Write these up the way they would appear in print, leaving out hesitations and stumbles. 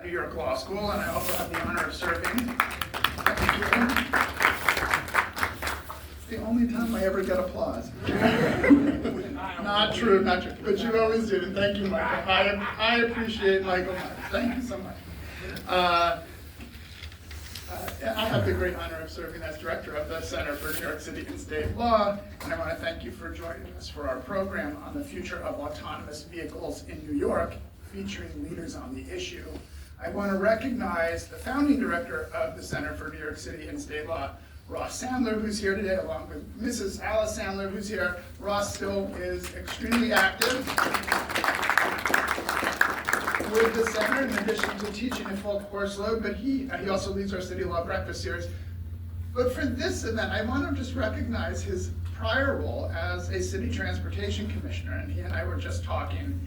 New York Law School, and I also have the honor of serving. It's the only time I ever get applause. Not true, but you always do, and thank you, Michael. I appreciate Michael much. Thank you so much. I have the great honor of serving as director of the Center for New York City and State Law, and I want to thank you for joining us for our program on the future of autonomous vehicles in New York, featuring leaders on the issue. I want to recognize the founding director of the Center for New York City and State Law, Ross Sandler, who's here today, along with Mrs. Alice Sandler, who's here. Ross still is extremely active with the center, in addition to teaching a full course load, but he also leads our City Law Breakfast Series. But for this event, I want to just recognize his prior role as a city transportation commissioner, and he and I were just talking,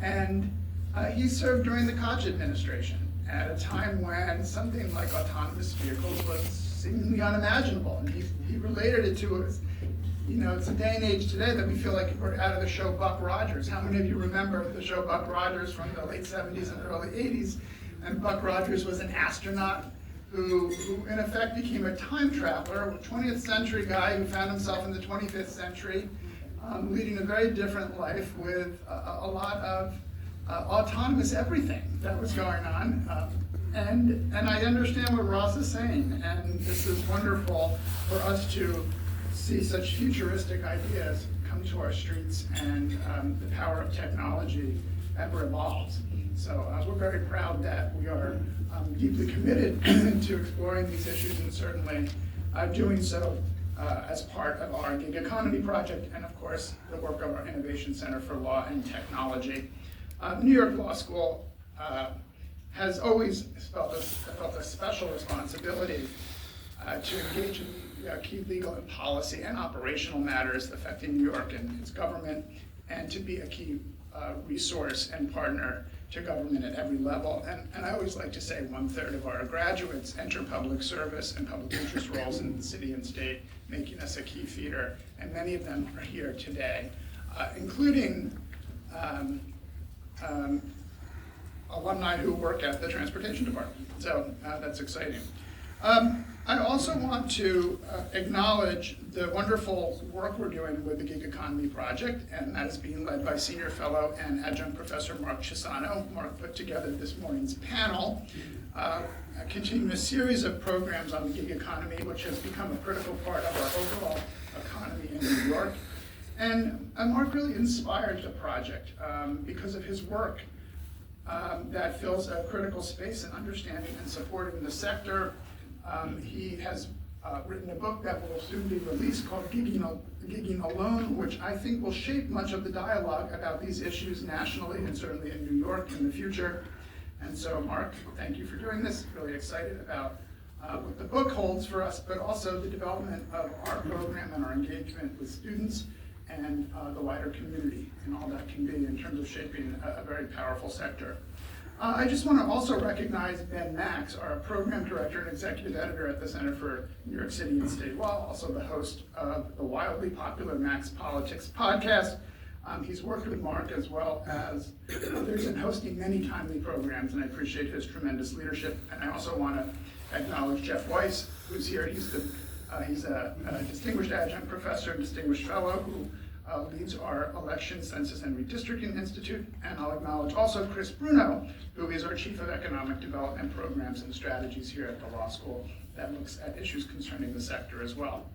and he served during the Koch administration at a time when something like autonomous vehicles was seemingly unimaginable, and he related it to us. You know, it's a day and age today that we feel like we're out of the show Buck Rogers. How many of you remember the show Buck Rogers from the late 70s and early 80s? And Buck Rogers was an astronaut who in effect became a time traveler, a 20th century guy who found himself in the 25th century, leading a very different life with a lot of autonomous everything that was going on. And I understand what Ross is saying, and this is wonderful for us to see such futuristic ideas come to our streets, and the power of technology ever evolves. So we're very proud that we are deeply committed to exploring these issues, and certainly doing so as part of our gig economy project, and of course the work of our Innovation Center for Law and Technology. New York Law School has always felt a special responsibility to engage in key legal and policy and operational matters affecting New York and its government, and to be a key resource and partner to government at every level. And I always like to say 1/3 of our graduates enter public service and public interest roles in the city and state, making us a key feeder, and many of them are here today, including alumni who work at the transportation department. So that's exciting. I also want to acknowledge the wonderful work we're doing with the Gig Economy Project, and that is being led by Senior Fellow and Adjunct Professor Mark Chisano. Mark put together this morning's panel, continuing a series of programs on the gig economy, which has become a critical part of our overall economy in New York. And Mark really inspired the project because of his work that fills a critical space in understanding and supporting the sector. He has written a book that will soon be released called Gigging Alone, which I think will shape much of the dialogue about these issues nationally and certainly in New York in the future. And so, Mark, thank you for doing this. Really excited about what the book holds for us, but also the development of our program and our engagement with students and the wider community, and all that can be in terms of shaping a very powerful sector. I just want to also recognize Ben Max, our program director and executive editor at the Center for New York City and State Law, also the host of the wildly popular Max Politics podcast. He's worked with Mark as well as others in hosting many timely programs, and I appreciate his tremendous leadership. And I also want to acknowledge Jeff Weiss, who's here. He's a distinguished adjunct professor and distinguished fellow who leads our Election, Census, and Redistricting Institute. And I'll acknowledge also Chris Bruno, who is our Chief of Economic Development Programs and Strategies here at the law school that looks at issues concerning the sector as well.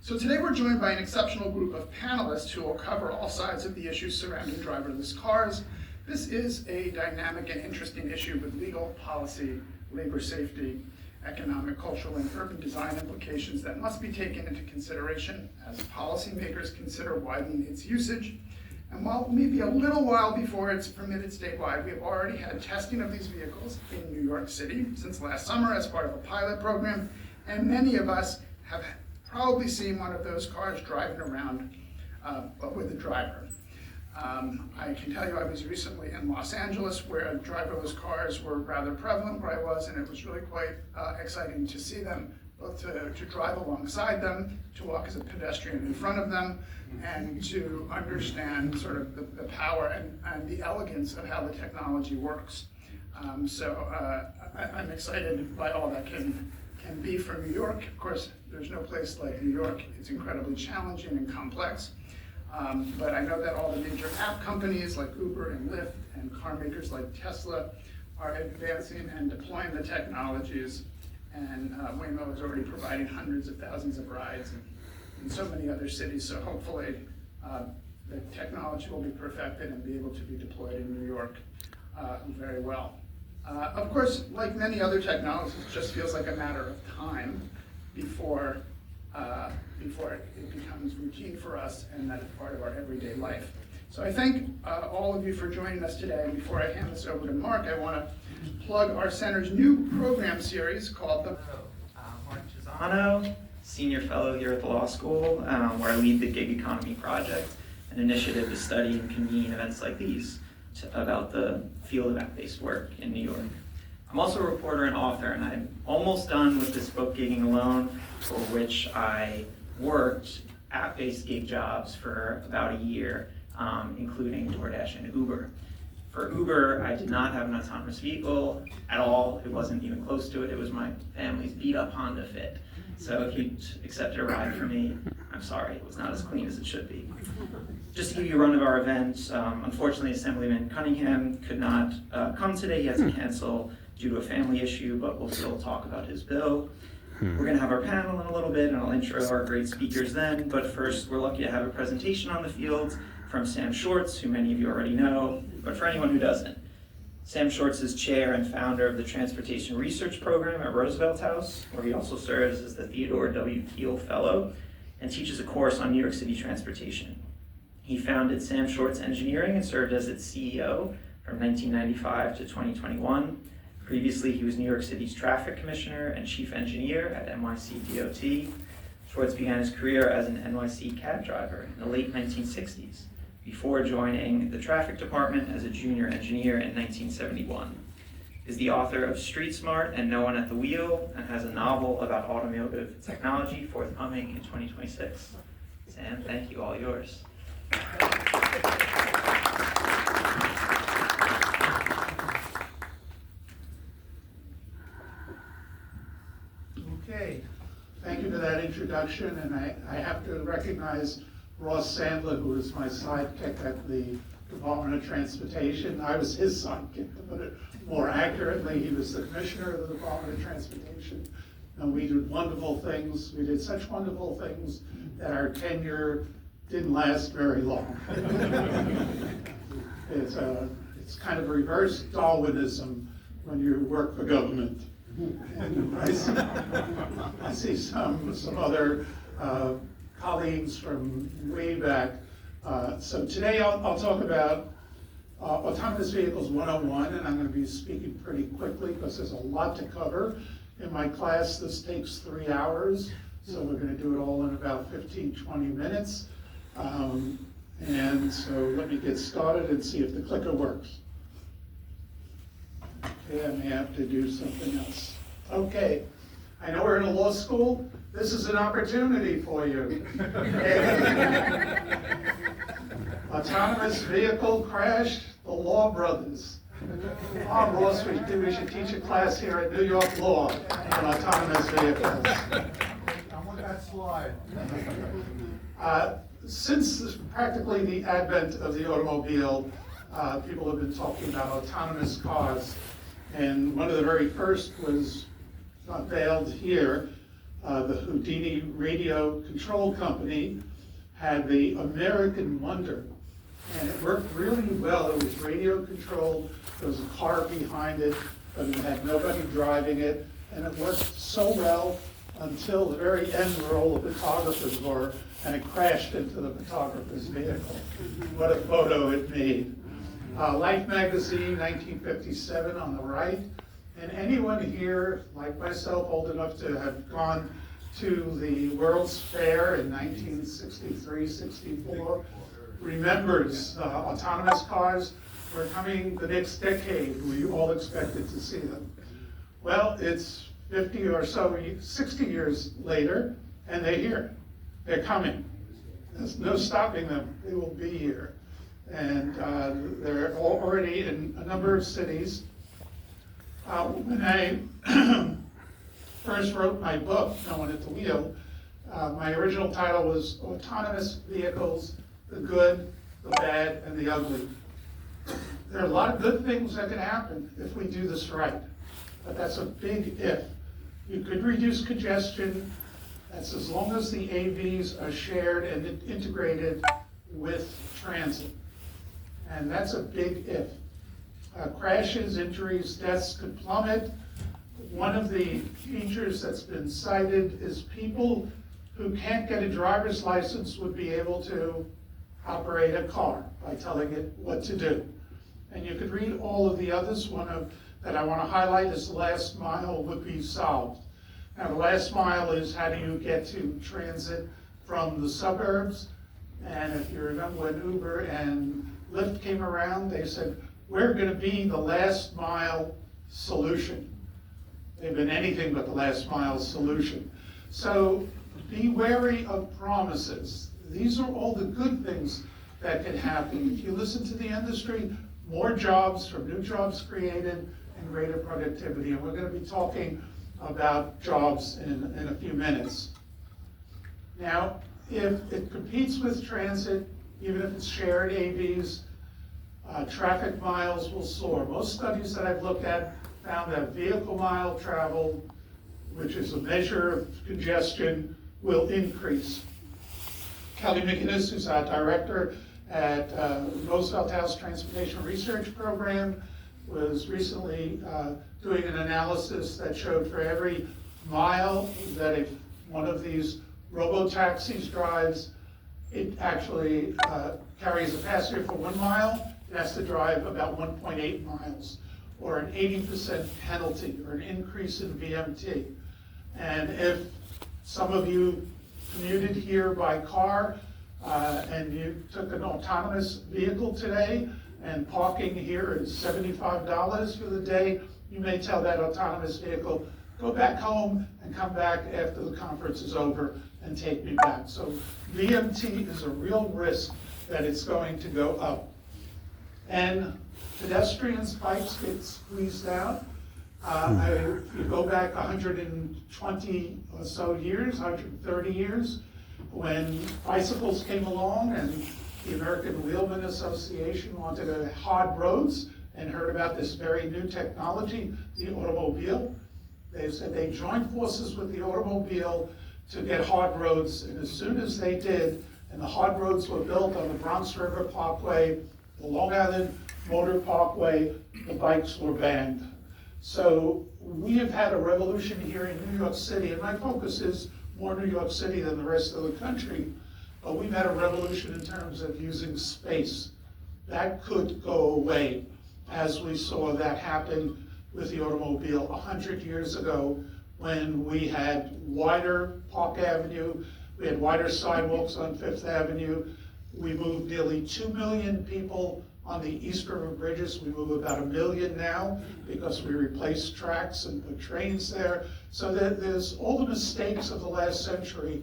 So today we're joined by an exceptional group of panelists who will cover all sides of the issues surrounding driverless cars. This is a dynamic and interesting issue with legal, policy, labor safety, economic, cultural, and urban design implications that must be taken into consideration as policymakers consider widening its usage. And while maybe a little while before it's permitted statewide, we have already had testing of these vehicles in New York City since last summer as part of a pilot program, and many of us have probably seen one of those cars driving around but with a driver. I can tell you I was recently in Los Angeles where driverless cars were rather prevalent where I was, and it was really quite exciting to see them, both to drive alongside them, to walk as a pedestrian in front of them, and to understand sort of the power and the elegance of how the technology works. I'm excited by all that can be for New York. Of course, there's no place like New York. It's incredibly challenging and complex. But I know that all the major app companies like Uber and Lyft and car makers like Tesla are advancing and deploying the technologies. And Waymo is already providing hundreds of thousands of rides in so many other cities. So hopefully the technology will be perfected and be able to be deployed in New York very well. Of course, like many other technologies, it just feels like a matter of time before it becomes routine for us and that it's part of our everyday life. So I thank all of you for joining us today. And before I hand this over to Mark, I want to plug our center's new program series called the Mark Gisano, Senior Fellow here at the Law School, where I lead the Gig Economy Project, an initiative to study and convene events like these about the field of app-based work in New York. I'm also a reporter and author, and I'm almost done with this book, Gigging Alone, for which I worked app-based gig jobs for about a year, including DoorDash and Uber. For Uber, I did not have an autonomous vehicle at all. It wasn't even close to it. It was my family's beat-up Honda Fit. So if you accepted a ride from me, I'm sorry, it was not as clean as it should be. Just to give you a run of our event, unfortunately, Assemblyman Cunningham could not come today. He had to cancel due to a family issue, but we'll still talk about his bill. We're going to have our panel in a little bit, and I'll intro our great speakers then. But first, we're lucky to have a presentation on the field from Sam Shwartz, who many of you already know, but for anyone who doesn't. Sam Shwartz is chair and founder of the Transportation Research Program at Roosevelt House, where he also serves as the Theodore W. Keel Fellow and teaches a course on New York City transportation. He founded Sam Shwartz Engineering and served as its CEO from 1995 to 2021. Previously, he was New York City's traffic commissioner and chief engineer at NYC DOT. Schwartz began his career as an NYC cab driver in the late 1960s, before joining the traffic department as a junior engineer in 1971. Is the author of Street Smart and No One at the Wheel, and has a novel about automotive technology forthcoming in 2026. Sam, thank you, all yours. Okay, thank you for that introduction, and I have to recognize Ross Sandler, who was my sidekick at the Department of Transportation. I was his sidekick, to put it more accurately. He was the commissioner of the Department of Transportation, and we did wonderful things. We did such wonderful things that our tenure didn't last very long. It's kind of reverse Darwinism when you work for government. And I see some other colleagues from way back. So today I'll talk about Autonomous Vehicles 101, and I'm going to be speaking pretty quickly because there's a lot to cover. In my class, this takes 3 hours, so we're going to do it all in about 15-20 minutes. And so let me get started and see if the clicker works. Okay, I may have to do something else. Okay, I know we're in a law school. This is an opportunity for you. Autonomous vehicle crashed, the Law Brothers. Oh, Ross, we should teach a class here at New York Law on autonomous vehicles. I want that slide. Since practically the advent of the automobile, people have been talking about autonomous cars. And one of the very first was unveiled here. The Houdini Radio Control Company had the American Wonder, and it worked really well. It was radio controlled, there was a car behind it, but it had nobody driving it, and it worked so well until the very end where all the photographers were, and it crashed into the photographer's vehicle. What a photo it made. Life magazine, 1957 on the right. And anyone here, like myself, old enough to have gone to the World's Fair in 1963-64, remembers autonomous cars were coming the next decade. We all expected to see them. Well, it's 50 or so, 60 years later, and they're here. They're coming. There's no stopping them. They will be here. And they're already in a number of cities. When I first wrote my book, No One at the Wheel, my original title was Autonomous Vehicles, the Good, the Bad, and the Ugly. There are a lot of good things that can happen if we do this right, but that's a big if. You could reduce congestion. That's as long as the AVs are shared and integrated with transit. And that's a big if. Crashes, injuries, deaths could plummet. One of the features that's been cited is people who can't get a driver's license would be able to operate a car by telling it what to do. And you could read all of the others. One that I want to highlight is the last mile would be solved. Now, the last mile is how do you get to transit from the suburbs? And if you remember when Uber and Lyft came around, they said, we're going to be the last mile solution. They've been anything but the last mile solution. So be wary of promises. These are all the good things that can happen. If you listen to the industry, more jobs from new jobs created and greater productivity. And we're going to be talking about jobs in a few minutes. Now, if it competes with transit, even if it's shared AVs, traffic miles will soar. Most studies that I've looked at found that vehicle mile traveled, which is a measure of congestion, will increase. Kelly McInnes, who's our director at Roosevelt House Transportation Research Program, was recently doing an analysis that showed for every mile that if one of these robo-taxis drives, it actually carries a passenger for 1 mile, it has to drive about 1.8 miles, or an 80% penalty, or an increase in VMT. And if some of you commuted here by car, and you took an autonomous vehicle today, and parking here is $75 for the day, you may tell that autonomous vehicle, go back home and come back after the conference is over and take me back. So VMT is a real risk that it's going to go up. And pedestrians' bikes get squeezed out. If you go back 120 or so years, 130 years, when bicycles came along and the American Wheelman Association wanted hard roads and heard about this very new technology, the automobile, they said they joined forces with the automobile to get hard roads. And as soon as they did, and the hard roads were built on the Bronx River Parkway, the Long Island Motor Parkway, the bikes were banned. So we have had a revolution here in New York City, and my focus is more New York City than the rest of the country, but we've had a revolution in terms of using space. That could go away, as we saw that happen with the automobile 100 years ago, when we had wider Park Avenue, we had wider sidewalks on Fifth Avenue. We moved nearly 2 million people on the East River bridges. We move about 1 million now because we replaced tracks and put trains there. So there's all the mistakes of the last century.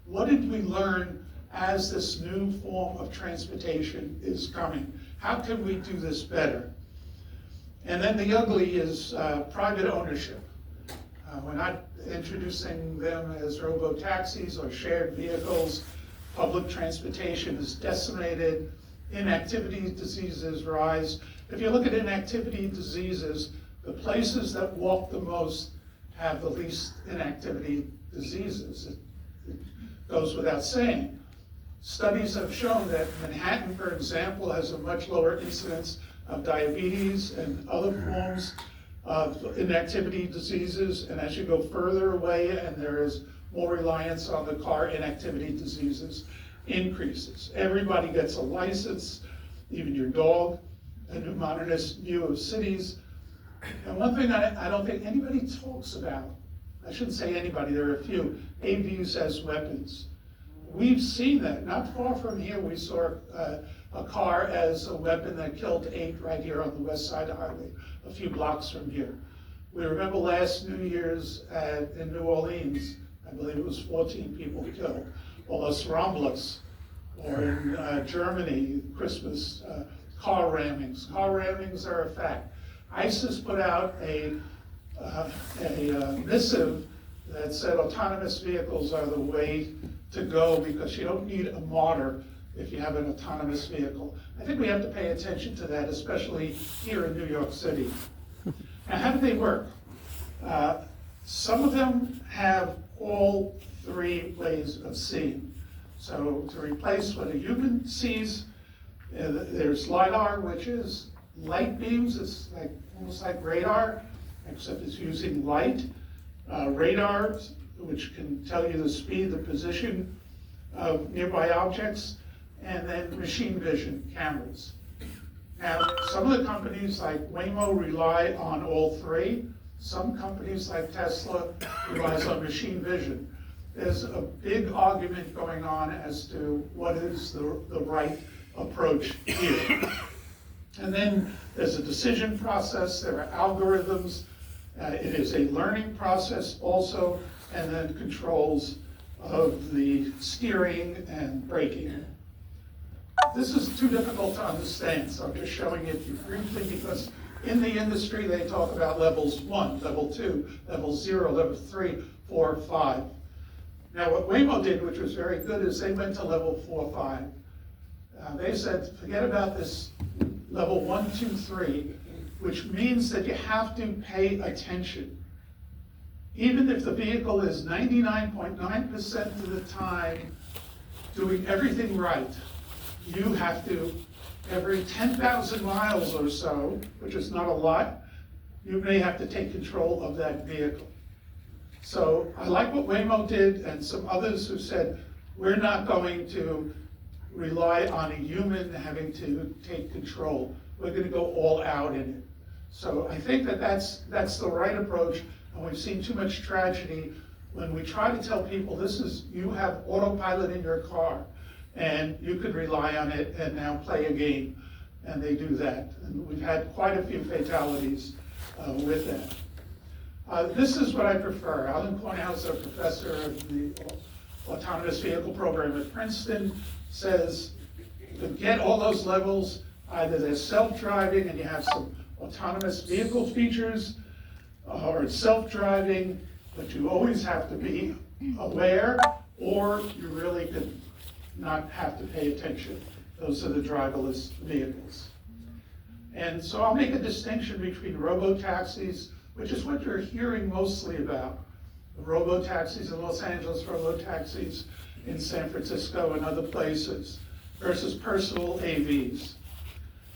What did we learn as this new form of transportation is coming? How can we do this better? And then the ugly is private ownership. We're not introducing them as robo-taxis or shared vehicles. Public transportation is decimated. Inactivity diseases rise. If you look at inactivity diseases, the places that walk the most have the least inactivity diseases. It goes without saying. Studies have shown that Manhattan, for example, has a much lower incidence of diabetes and other forms of inactivity diseases. And as you go further away and there is more reliance on the car, inactivity diseases increases. Everybody gets a license, even your dog, a new modernist view of cities. And one thing I don't think anybody talks about, I shouldn't say anybody, there are a few, AVs as weapons. We've seen that. Not far from here, we saw a car as a weapon that killed 8 right here on the West Side Highway, a few blocks from here. We remember last New Year's in New Orleans, I believe it was 14 people killed. Or Los Ramblers, or in Germany, Christmas, car rammings. Car rammings are a fact. ISIS put out a missive that said autonomous vehicles are the way to go because you don't need a martyr if you have an autonomous vehicle. I think we have to pay attention to that, especially here in New York City. Now, how do they work? Some of them have all three ways of seeing. So to replace what a human sees, there's LiDAR, which is light beams. It's like almost like radar, except it's using light. Radar, which can tell you the speed, the position of nearby objects, and then machine vision cameras. Now, some of the companies like Waymo rely on all three. Some companies like Tesla relies on machine vision. There's a big argument going on as to what is the right approach here. And then there's a decision process, there are algorithms, it is a learning process also, and then controls of the steering and braking. This is too difficult to understand, so I'm just showing it to you briefly because in the industry they talk about levels 1, level 2, level 0, level 3, 4, 5. Now what Waymo did, which was very good, is they went to level 4, 5. They said, forget about this level 1, 2, 3, which means that you have to pay attention. Even if the vehicle is 99.9% of the time doing everything right, you have to, every 10,000 miles or so, which is not a lot, you may have to take control of that vehicle. So I like what Waymo did and some others who said, we're not going to rely on a human having to take control. We're going to go all out in it. So I think that that's the right approach, and we've seen too much tragedy when we try to tell people you have autopilot in your car, and you could rely on it and now play a game, and they do that. And we've had quite a few fatalities with that. This is what I prefer. Alan Cornell's a professor of the autonomous vehicle program at Princeton, says to get all those levels, either they're self-driving and you have some autonomous vehicle features, or it's self-driving, but you always have to be aware, or you really could not have to pay attention. Those are the driverless vehicles. And so I'll make a distinction between robo-taxis, which is what you're hearing mostly about. The robo-taxis in Los Angeles, robo-taxis in San Francisco and other places, versus personal AVs.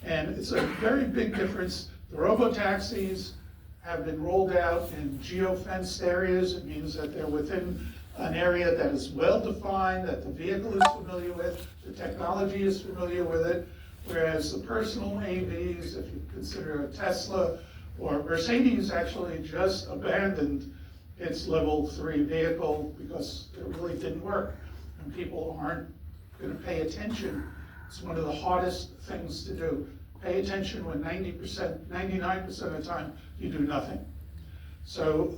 And it's a very big difference. The robo-taxis have been rolled out in geo-fenced areas. It means that they're within an area that is well-defined, that the vehicle is familiar with, the technology is familiar with it, whereas the personal AVs, if you consider a Tesla, or Mercedes actually just abandoned its level 3 vehicle because it really didn't work, and people aren't going to pay attention. It's one of the hardest things to do. Pay attention when 99% of the time you do nothing. So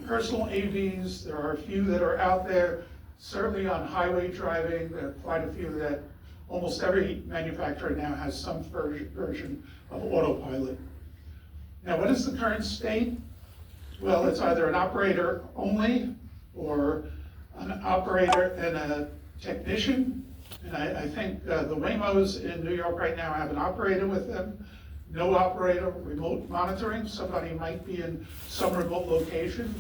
personal AVs, there are a few that are out there, certainly on highway driving. There are quite a few that almost every manufacturer now has some version of autopilot. Now, what is the current state? Well, it's either an operator only or an operator and a technician. And I think the Waymos in New York right now have an operator with them. No operator, remote monitoring. Somebody might be in some remote location.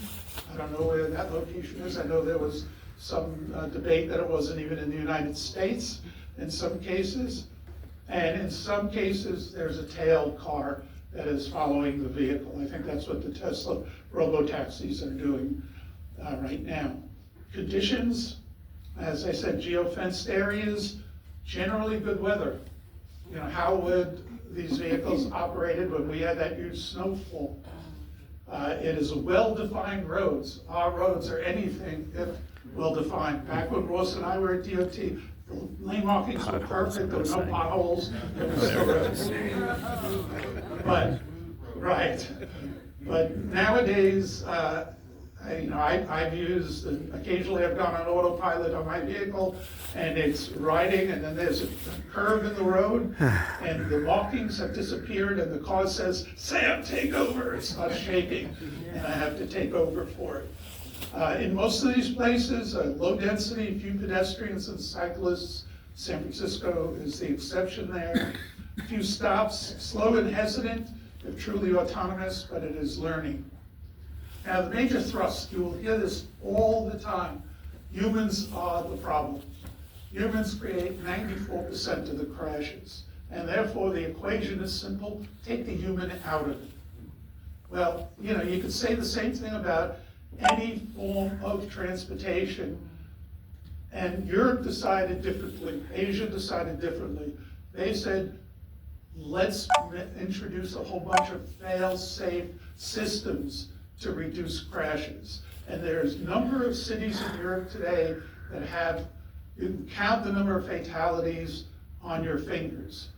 I don't know where that location is. I know there was some debate that it wasn't even in the United States in some cases. And in some cases, there's a tail car that is following the vehicle. I think that's what the Tesla robo-taxis are doing right now. Conditions, as I said, geo-fenced areas, generally good weather. You know, how would these vehicles operated when we had that huge snowfall? It is a well-defined roads. Our roads are anything if well-defined. Back when Ross and I were at DOT, the lane markings were perfect, there were no potholes, there was no roads. But, right. But nowadays, I've used, and occasionally I've gone on autopilot on my vehicle, and it's riding, and then there's a curve in the road, and the markings have disappeared, and the car says, "Sam, take over." It starts shaking, and I have to take over for it. In most of these places, low density, few pedestrians and cyclists. San Francisco is the exception there. Few stops, slow and hesitant, if truly autonomous, but it is learning. Now, the major thrust, you will hear this all the time. Humans are the problem. Humans create 94% of the crashes, and therefore the equation is simple: take the human out of it. Well, you could say the same thing about any form of transportation, and Europe decided differently, Asia decided differently. They said, let's introduce a whole bunch of fail-safe systems to reduce crashes. And there's a number of cities in Europe today that have, you can count the number of fatalities on your fingers.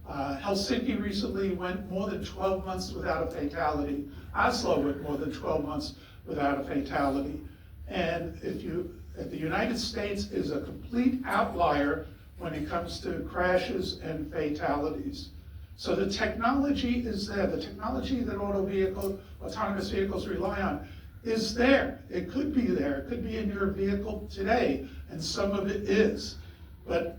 Helsinki recently went more than 12 months without a fatality. Oslo went more than 12 months without a fatality. And the United States is a complete outlier when it comes to crashes and fatalities. So the technology is there. The technology that autonomous vehicles rely on is there. It could be there. It could be in your vehicle today, and some of it is. But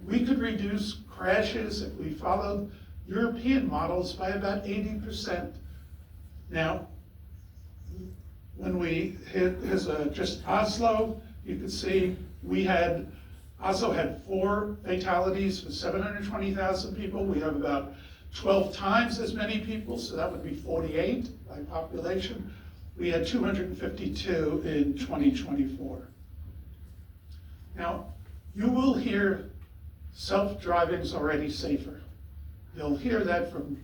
we could reduce crashes if we followed European models by about 80%. Now, when we hit just Oslo, you can see Oslo had 4 fatalities for 720,000 people. We have about 12 times as many people, so that would be 48 by population. We had 252 in 2024. Now, you will hear self-driving's already safer. You'll hear that from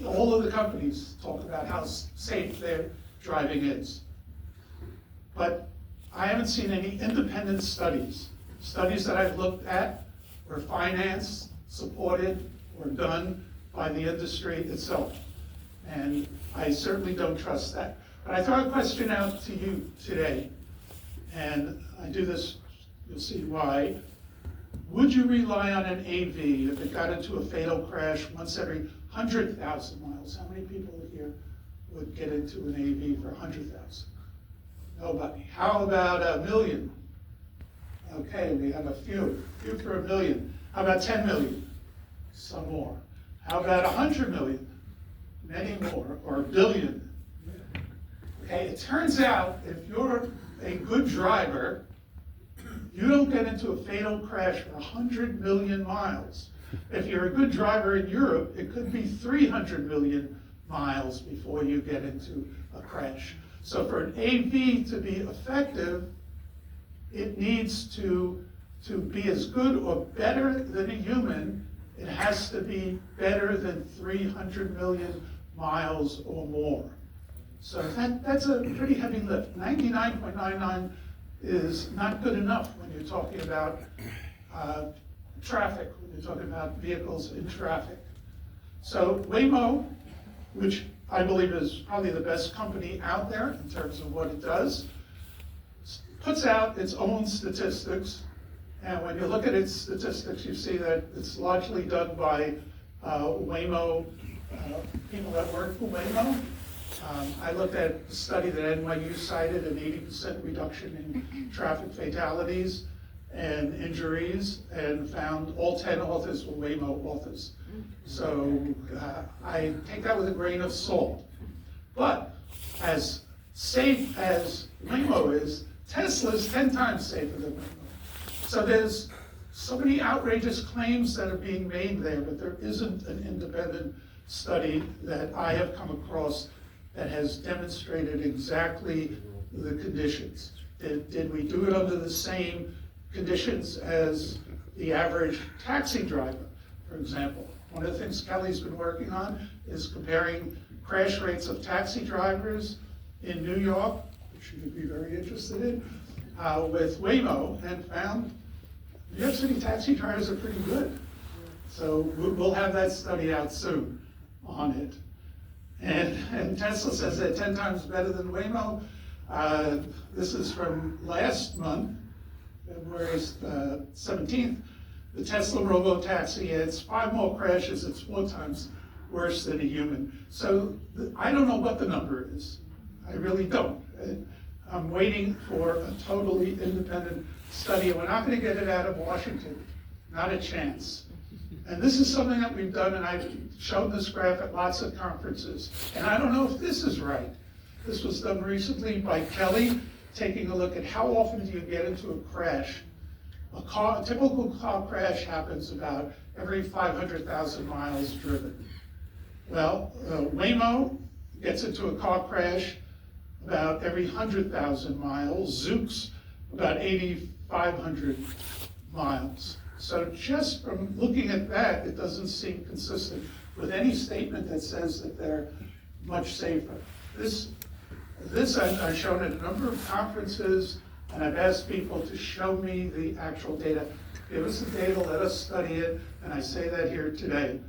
all of the companies talk about how safe their driving is. But I haven't seen any independent studies that I've looked at were financed, supported, or done by the industry itself. And I certainly don't trust that. But I throw a question out to you today, and I do this, you'll see why. Would you rely on an AV if it got into a fatal crash once every 100,000 miles? How many people here would get into an AV for 100,000? Nobody. How about 1 million? Okay, we have a few for 1 million. How about 10 million? Some more. How about 100 million? Many more, or 1 billion. Okay, it turns out if you're a good driver, you don't get into a fatal crash for 100 million miles. If you're a good driver in Europe, it could be 300 million miles before you get into a crash. So for an AV to be effective, it needs to be as good or better than a human. It has to be better than 300 million miles or more. So that's a pretty heavy lift. 99.99 is not good enough when you're talking about traffic, when you're talking about vehicles in traffic. So Waymo, which I believe is probably the best company out there in terms of what it does, puts out its own statistics. And when you look at its statistics, you see that it's largely done by Waymo, people that work for Waymo. I looked at a study that NYU cited, an 80% reduction in traffic fatalities and injuries, and found all 10 authors were Waymo authors. So I take that with a grain of salt. But as safe as Waymo is, Tesla's 10 times safer than Waymo. So there's so many outrageous claims that are being made there, but there isn't an independent study that I have come across that has demonstrated exactly the conditions. Did we do it under the same conditions as the average taxi driver, for example? One of the things Kelly's been working on is comparing crash rates of taxi drivers in New York, which you would be very interested in, with Waymo, and found New York City taxi drivers are pretty good. So we'll have that study out soon on it. And Tesla says they're 10 times better than Waymo. This is from last month, February 17th. The Tesla robo-taxi adds 5 more crashes. It's 4 times worse than a human. So I don't know what the number is. I really don't. I'm waiting for a totally independent study. We're not going to get it out of Washington. Not a chance. And this is something that we've done, and I've shown this graph at lots of conferences. And I don't know if this is right. This was done recently by Kelly, taking a look at how often do you get into a crash. A typical car crash happens about every 500,000 miles driven. Well, Waymo gets into a car crash about every 100,000 miles. Zoox about 8,500 miles. So just from looking at that, it doesn't seem consistent with any statement that says that they're much safer. This I've shown at a number of conferences, and I've asked people to show me the actual data. Give us the data, let us study it, and I say that here today.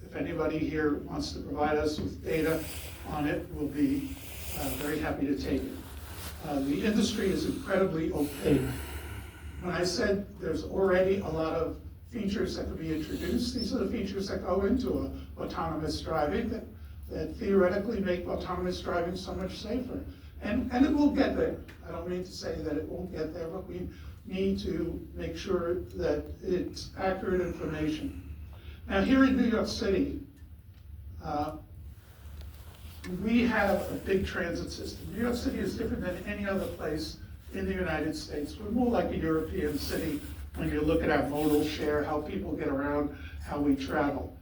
If anybody here wants to provide us with data on it, we'll be very happy to take it. The industry is incredibly opaque. When I said there's already a lot of features that could be introduced, these are the features that go into autonomous driving that theoretically make autonomous driving so much safer. And it will get there. I don't mean to say that it won't get there, but we need to make sure that it's accurate information. Now here in New York City, we have a big transit system. New York City is different than any other place in the United States. We're more like a European city when you look at our modal share, how people get around, how we travel.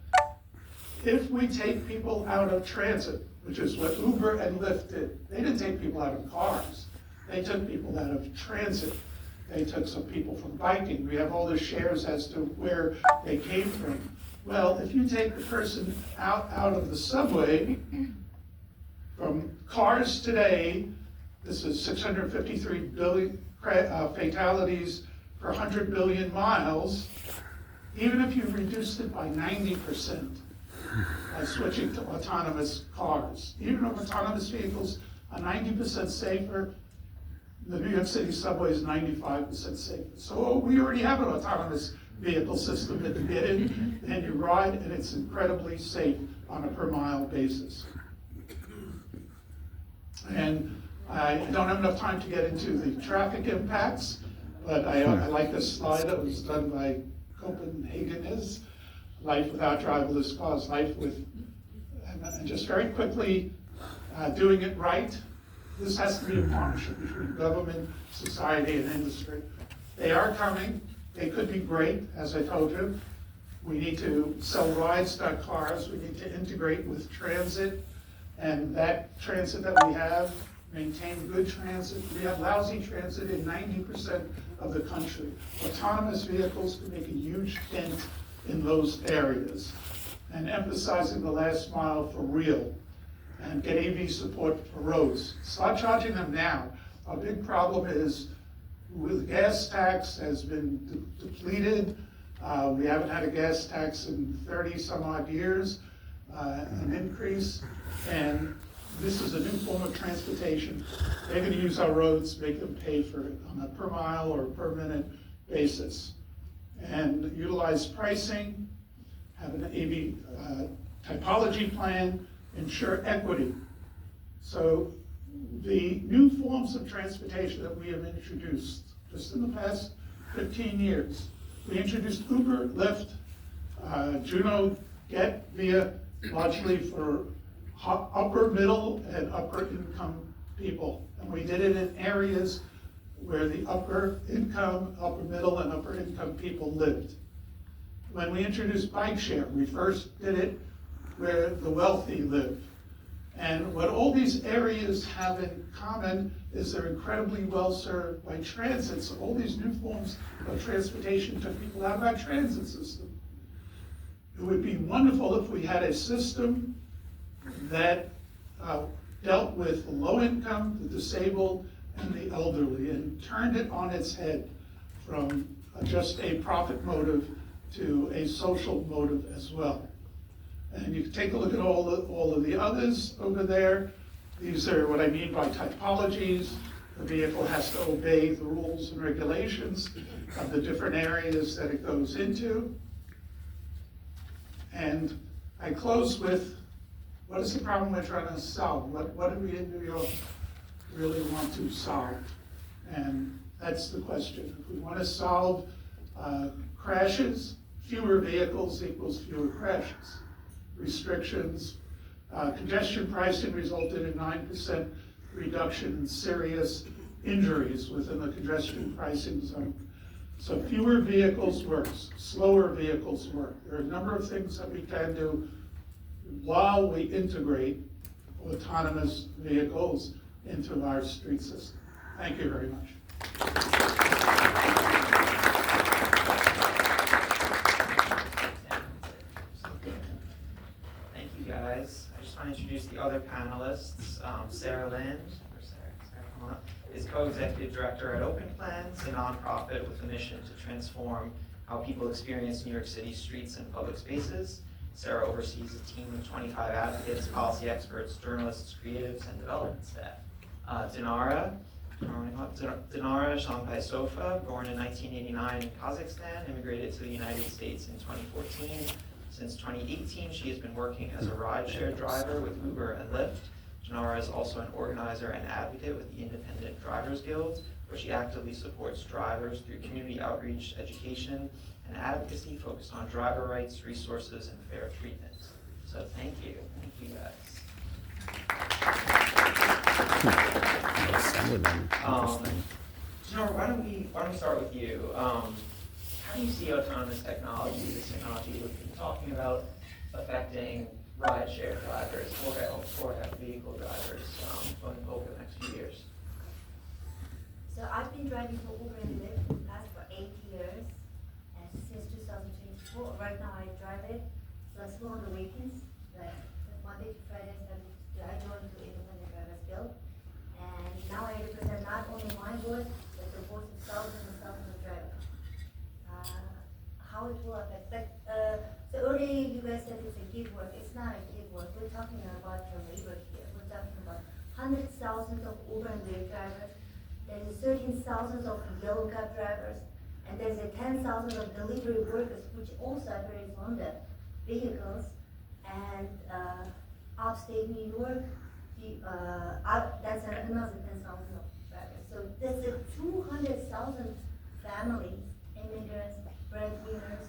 If we take people out of transit, which is what Uber and Lyft did, they didn't take people out of cars. They took people out of transit. They took some people from biking. We have all the shares as to where they came from. Well, if you take the person out of the subway, from cars today, this is 653 billion fatalities per 100 billion miles, even if you reduced it by 90%, by switching to autonomous cars. Even if autonomous vehicles are 90% safer, the New York City subway is 95% safer. So we already have an autonomous vehicle system that you get in and you ride, and it's incredibly safe on a per mile basis. And I don't have enough time to get into the traffic impacts, but I like this slide that was done by Copenhagen is life without driverless cars, life with, and just very quickly, doing it right. This has to be a partnership between government, society, and industry. They are coming. They could be great, as I told you. We need to sell rides, not cars. We need to integrate with transit, and that transit that we have, maintain good transit. We have lousy transit in 90% of the country. Autonomous vehicles can make a huge dent in those areas. And emphasizing the last mile for real, and get AV support for roads. Start charging them now. Our big problem is with gas tax has been depleted. We haven't had a gas tax in 30 some odd years, an increase. And this is a new form of transportation. They're going to use our roads, make them pay for it on a per mile or per minute basis. And utilize pricing, have an AV typology plan, ensure equity. So the new forms of transportation that we have introduced just in the past 15 years, we introduced Uber, Lyft, Juno, Get, Via, largely for upper, middle, and upper income people. And we did it in areas where the upper income, upper middle, and upper income people lived. When we introduced bike share, we first did it where the wealthy live. And what all these areas have in common is they're incredibly well served by transit. So all these new forms of transportation took people out of our transit system. It would be wonderful if we had a system that dealt with the low income, the disabled, and the elderly, and turned it on its head from just a profit motive to a social motive as well. And you can take a look at all of the others over there. These are what I mean by typologies. The vehicle has to obey the rules and regulations of the different areas that it goes into. And I close with, what is the problem we're trying to solve? What do we in New York really want to solve? And that's the question. If we want to solve crashes, fewer vehicles equals fewer crashes. Restrictions, congestion pricing resulted in 9% reduction in serious injuries within the congestion pricing zone. So fewer vehicles works, slower vehicles work. There are a number of things that we can do while we integrate autonomous vehicles into our street system. Thank you very much. Thank you, guys. I just want to introduce the other panelists. Sarah Lind, come on up, is co-executive director at Open Plans, a nonprofit with a mission to transform how people experience New York City's streets and public spaces. Sarah oversees a team of 25 advocates, policy experts, journalists, creatives, and development staff. Dinara Shampai Sofa, born in 1989 in Kazakhstan, immigrated to the United States in 2014. Since 2018, she has been working as a rideshare driver with Uber and Lyft. Dinara is also an organizer and advocate with the Independent Drivers Guild, where she actively supports drivers through community outreach, education, and advocacy focused on driver rights, resources, and fair treatment. So thank you guys. Dinara, why don't we start with you? How do you see autonomous technology, this technology we've been talking about, affecting rideshare drivers or vehicle drivers over the next few years? So I've been driving for Uber and Lyft in the past for 8 years, and since 2024. Right now I drive it flexible on the weekends, like Monday to Friday, I joined the Independent Drivers Guild. And now I represent not only my voice, but the voice of thousands and thousands of drivers. How it will affect, so earlier you guys said it's a gig work. It's not a gig work. We're talking about your labor here. We're talking about hundreds of thousands of Uber and Lyft drivers. There's 13,000 of yellow cab drivers, and there's 10,000 of delivery workers, which also operates on the vehicles. And upstate New York, that's another 10,000 of drivers. So there's 200,000 families, immigrants, breadwinners.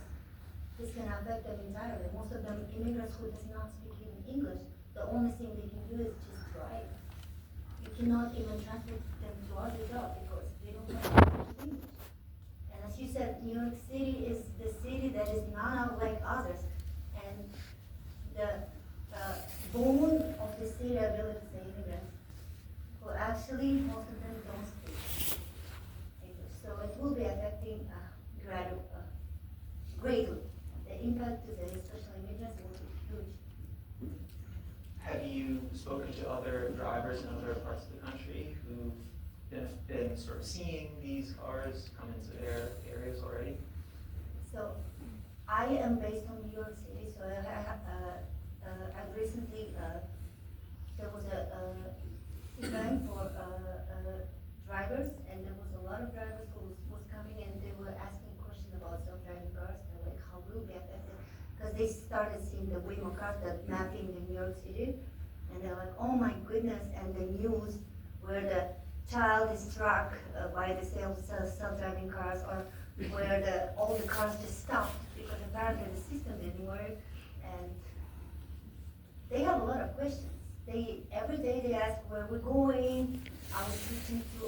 This can affect them entirely. Most of them immigrants who does not speak even English. The only thing they can do is just drive. You cannot even transport them to other jobs because they don't have English. And as you said, New York City is the city that is not like others. And the bone of the city, I believe, is the immigrants, who actually, most of them don't speak English. So it will be affecting greatly. The impact to the especially immigrants will be huge. Have you spoken to other drivers in other parts of the country who've been sort of seeing these cars come into their areas already? So I am based on New York City, so I recently, there was a event for drivers, and there was a lot of drivers who was coming and they were asking questions about self-driving cars, and like how will be affected, because they started seeing the Waymo cars that mapping in New York City, and they're like, oh my goodness, and the news where the child is struck by the self-driving cars, or where all the cars just stopped because apparently the system didn't work, and they have a lot of questions. Every day they ask where we're going, I was teaching to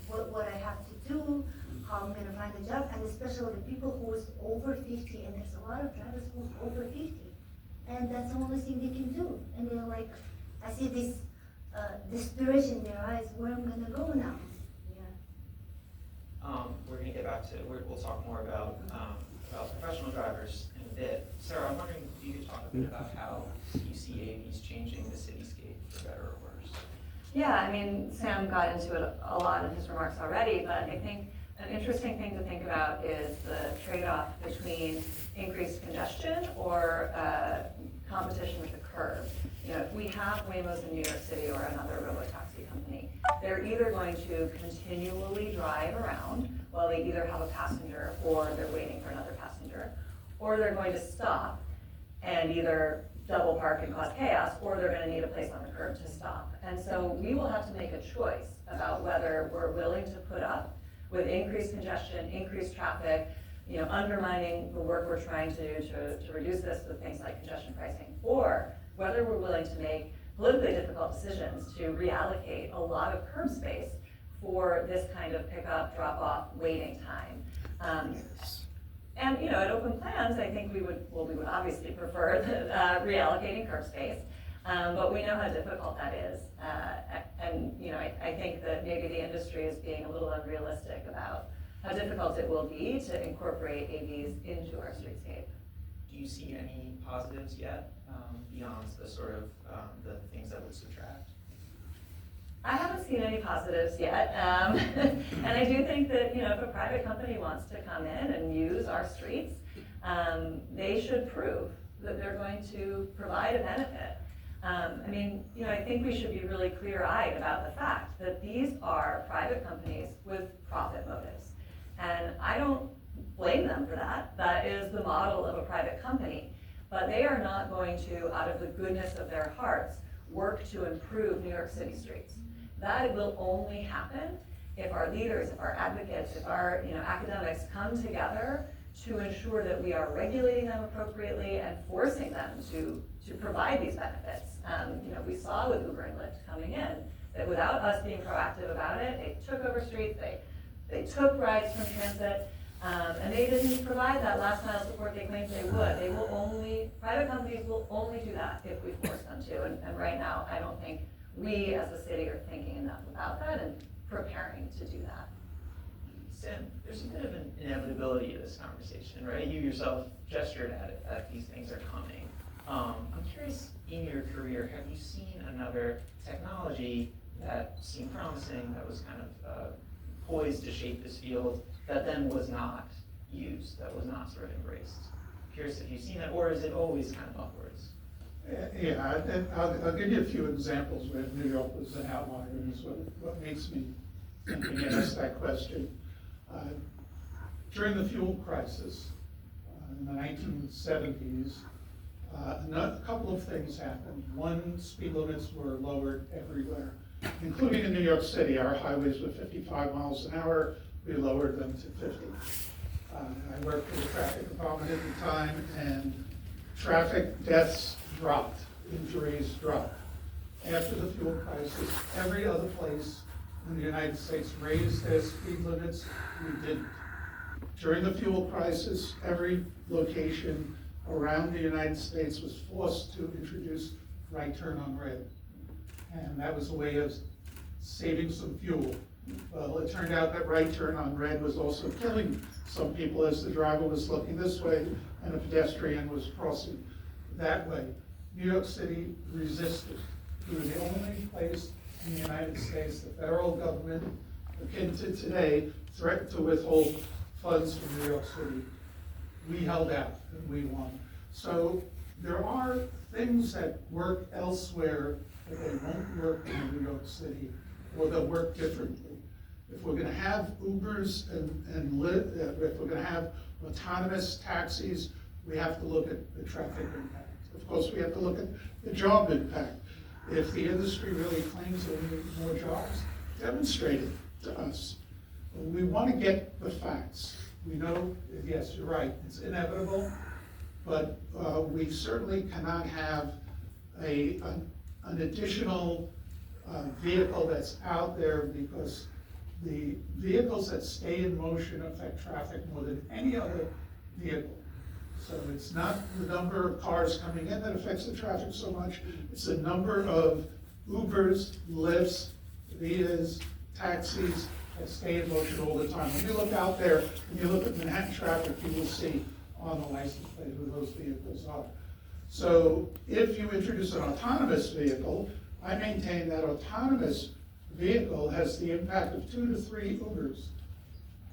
what I have to do, how I'm gonna find a job, and especially the people who is over 50, and there's a lot of drivers who's over 50, and that's the only thing they can do. And they're like, I see this desperation in their eyes, where I'm gonna go now. Yeah. We're gonna get back to, we'll talk more about professional drivers in a bit. Sarah, I'm wondering if you could talk a bit about how you see AVs changing the cityscape for better or worse. Yeah, I mean, Sam got into it a lot in his remarks already, but I think an interesting thing to think about is the trade-off between increased congestion or competition with the curb. You know, if we have Waymos in New York City or another robotaxi company, they're either going to continually drive around while they either have a passenger or they're waiting for another passenger, or they're going to stop and either double park and cause chaos, or they're gonna need a place on the curb to stop. And so we will have to make a choice about whether we're willing to put up with increased congestion, increased traffic, you know, undermining the work we're trying to do to reduce this with things like congestion pricing, or whether we're willing to make politically difficult decisions to reallocate a lot of curb space for this kind of pickup, drop-off, waiting time. And, you know, at open plans, I think we would obviously prefer reallocating curb space, but we know how difficult that is. And, you know, I think that maybe the industry is being a little unrealistic about how difficult it will be to incorporate AVs into our streetscape. Do you see any positives yet, beyond the sort of, the things that would subtract? I haven't seen any positives yet, and I do think that, you know, if a private company wants to come in and use our streets, they should prove that they're going to provide a benefit. I mean, you know, I think we should be really clear-eyed about the fact that these are private companies with profit motives, and I don't blame them for that. That is the model of a private company, but they are not going to, out of the goodness of their hearts, work to improve New York City streets. That will only happen if our leaders, if our advocates, if our, you know, academics come together to ensure that we are regulating them appropriately and forcing them to provide these benefits. You know, we saw with Uber and Lyft coming in that without us being proactive about it, they took over streets, they took rides from transit, and they didn't provide that last mile support they claimed they would. They will only, private companies will only do that if we force them to, and right now, I don't think we as a city are thinking enough about that and preparing to do that. Sam, there's a bit of an inevitability to this conversation, right? You yourself gestured at it, that these things are coming. I'm curious, in your career, have you seen another technology that seemed promising, that was kind of poised to shape this field, that then was not used, that was not sort of embraced? Curious if you've seen that, or is it always kind of upwards? Yeah, and I'll give you a few examples where New York was an outlier, and it's what makes me think and ask that question. During the fuel crisis in the 1970s, a couple of things happened. One, speed limits were lowered everywhere, including in New York City. Our highways were 55 miles an hour. We lowered them to 50. I worked for the traffic department at the time, and traffic deaths dropped, injuries dropped. After the fuel crisis, every other place in the United States raised their speed limits. We didn't. During the fuel crisis, every location around the United States was forced to introduce right turn on red. And that was a way of saving some fuel. Well, it turned out that right turn on red was also killing some people as the driver was looking this way and a pedestrian was crossing that way. New York City resisted. We were the only place in the United States, the federal government, akin to today, threatened to withhold funds from New York City. We held out and we won. So there are things that work elsewhere that they won't work in New York City, or they'll work differently. If we're gonna have Ubers and Lyft, if we're gonna have autonomous taxis, we have to look at the traffic impact. Of course, we have to look at the job impact. If the industry really claims that we need more jobs, demonstrate it to us. We want to get the facts. We know, yes, you're right, it's inevitable, but we certainly cannot have an additional vehicle that's out there, because the vehicles that stay in motion affect traffic more than any other vehicle. So it's not the number of cars coming in that affects the traffic so much, it's the number of Ubers, Lyfts, Vias, taxis that stay in motion all the time. When you look out there and you look at Manhattan traffic, you will see on the license plate who those vehicles are. So if you introduce an autonomous vehicle, I maintain that autonomous vehicle has the impact of 2 to 3 Ubers,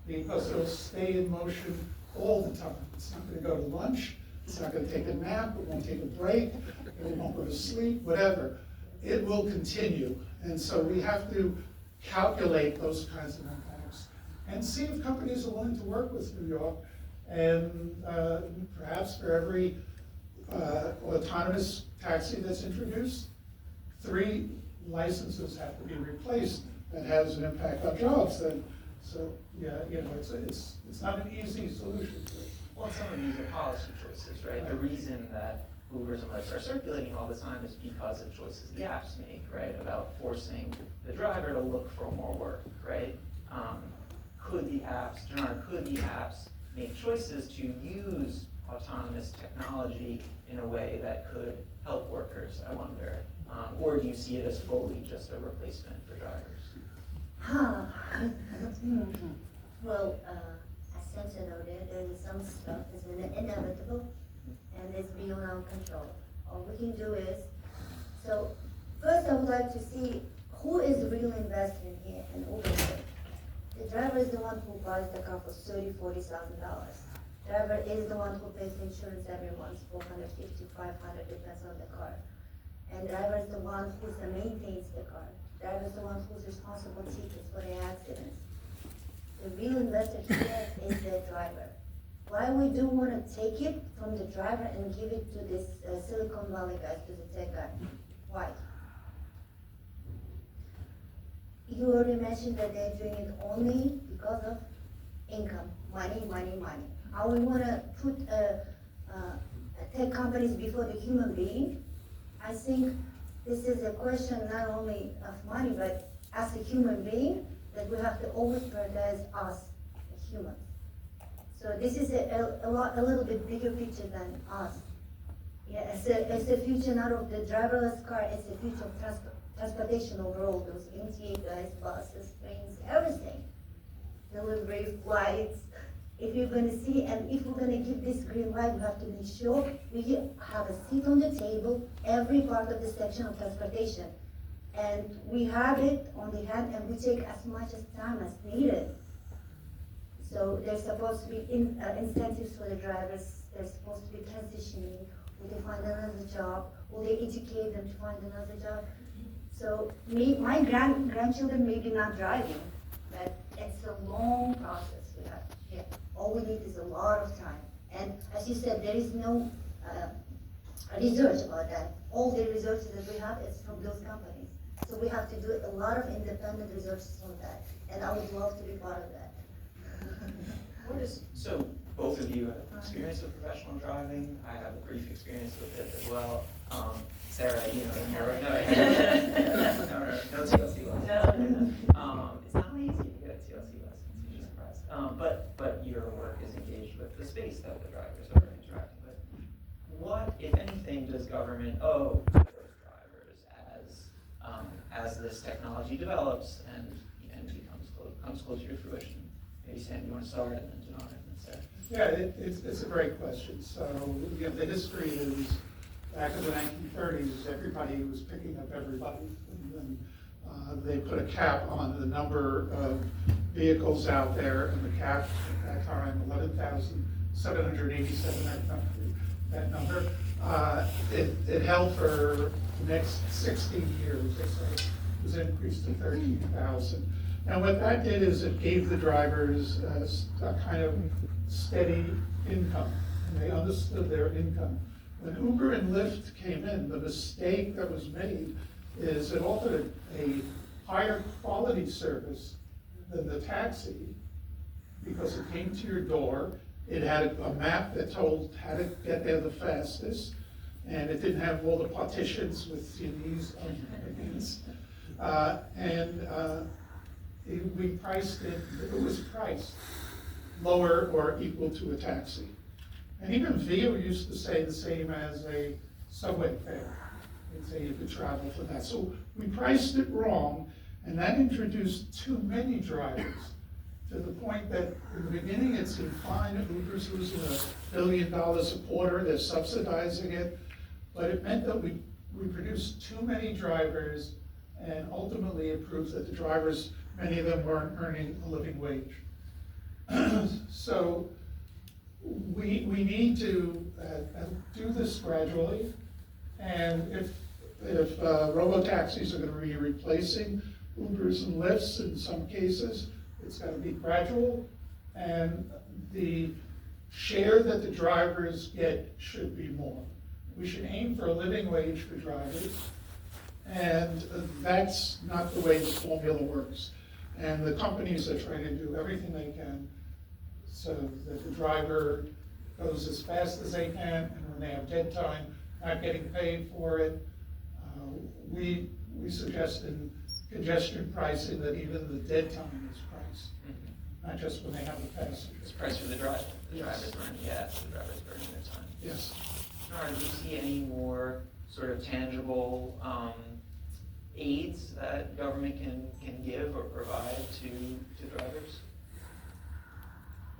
because they'll stay in motion all the time. It's not going to go to lunch, It's not gonna take a nap, it won't take a break, it won't go to sleep, whatever. It will continue. And so we have to calculate those kinds of impacts and see if companies are willing to work with New York. And perhaps for every autonomous taxi that's introduced, 3 licenses have to be replaced. That has an impact on jobs then. So, yeah, it's not an easy solution to it. Well, some of these are policy choices, right? The reason that Ubers and Lyfts are circulating all the time is because of choices the apps make, right? About forcing the driver to look for more work, right? Could the apps make choices to use autonomous technology in a way that could help workers, I wonder? Or do you see it as fully just a replacement for drivers? Well, as Spencer noted, there is some stuff that's inevitable and it's beyond our control. All we can do is, so first I would like to see who is the real investor in here and Uber. The driver is the one who buys the car for $30,000, $40,000. Driver is the one who pays insurance every month, $450, $500, depends on the car. And driver is the one who maintains the car. Driver is the one who's responsible tickets for the accidents. The real investor here is the driver. Why we do want to take it from the driver and give it to this Silicon Valley guys, to the tech guy? Why? You already mentioned that they're doing it only because of income, money, money, money. How we want to put tech companies before the human being? I think this is a question not only of money, but as a human being, that we have to always prioritize us as humans. So this is a little bit bigger picture than us. Yeah, it's the future not of the driverless car, it's the future of transportation overall, those MTA guys, buses, trains, everything. Delivery, flights. If you're gonna see, and if we're gonna give this green light, we have to make sure we have a seat on the table, every part of the section of transportation. And we have it on the hand, and we take as much as time as needed. So there's supposed to be incentives for the drivers, they're supposed to be transitioning, will they find another job, will they educate them to find another job? So my grandchildren may be not driving, but it's a long process we have. Yeah. All we need is a lot of time. And as you said, there is no research about that. All the research that we have is from those companies. So we have to do a lot of independent research on that. And I would love to be part of that. So both of you have experience with professional driving. I have a brief experience with it as well. Sarah, no TLC lessons. No. It's not easy to get TLC lessons, you'd be surprised. But your work is engaged with the space that the drivers are interacting with. What, if anything, does government owe to those drivers as this technology develops and comes closer to fruition? Maybe Sam, you want to start, and then Janana, and then Sarah. Yeah, it's a great question. So, the history is, back in the 1930s, everybody was picking up everybody. And then they put a cap on the number of vehicles out there, and the cap at that time, 11,787, I remember that number. It held for the next 16 years, so it was increased to 13,000. And what that did is it gave the drivers a kind of steady income, and they understood their income. When Uber and Lyft came in, the mistake that was made is it offered a higher quality service than the taxi because it came to your door. It had a map that told how to get there the fastest, and it didn't have all the partitions with CDs on we priced it was priced lower or equal to a taxi. And even VIA used to say the same as a subway fare. They'd say you could travel for that. So we priced it wrong, and that introduced too many drivers to the point that in the beginning it seemed fine. Uber's losing $1 billion a quarter, they're subsidizing it, but it meant that we produced too many drivers, and ultimately it proves that the drivers, many of them weren't earning a living wage. So we need to do this gradually. And if robo-taxis are gonna be replacing Ubers and Lyfts in some cases, it's gotta be gradual. And the share that the drivers get should be more. We should aim for a living wage for drivers, and that's not the way the formula works. And the companies are trying to do everything they can so that the driver goes as fast as they can, and when they have dead time, not getting paid for it. We suggest in congestion pricing that even the dead time is priced, not just when they have the passengers. It's price for the driver. The driver's running gas, the driver's burning their time. Yes. Bernard, do you see any more sort of tangible aids that government can give or provide to drivers?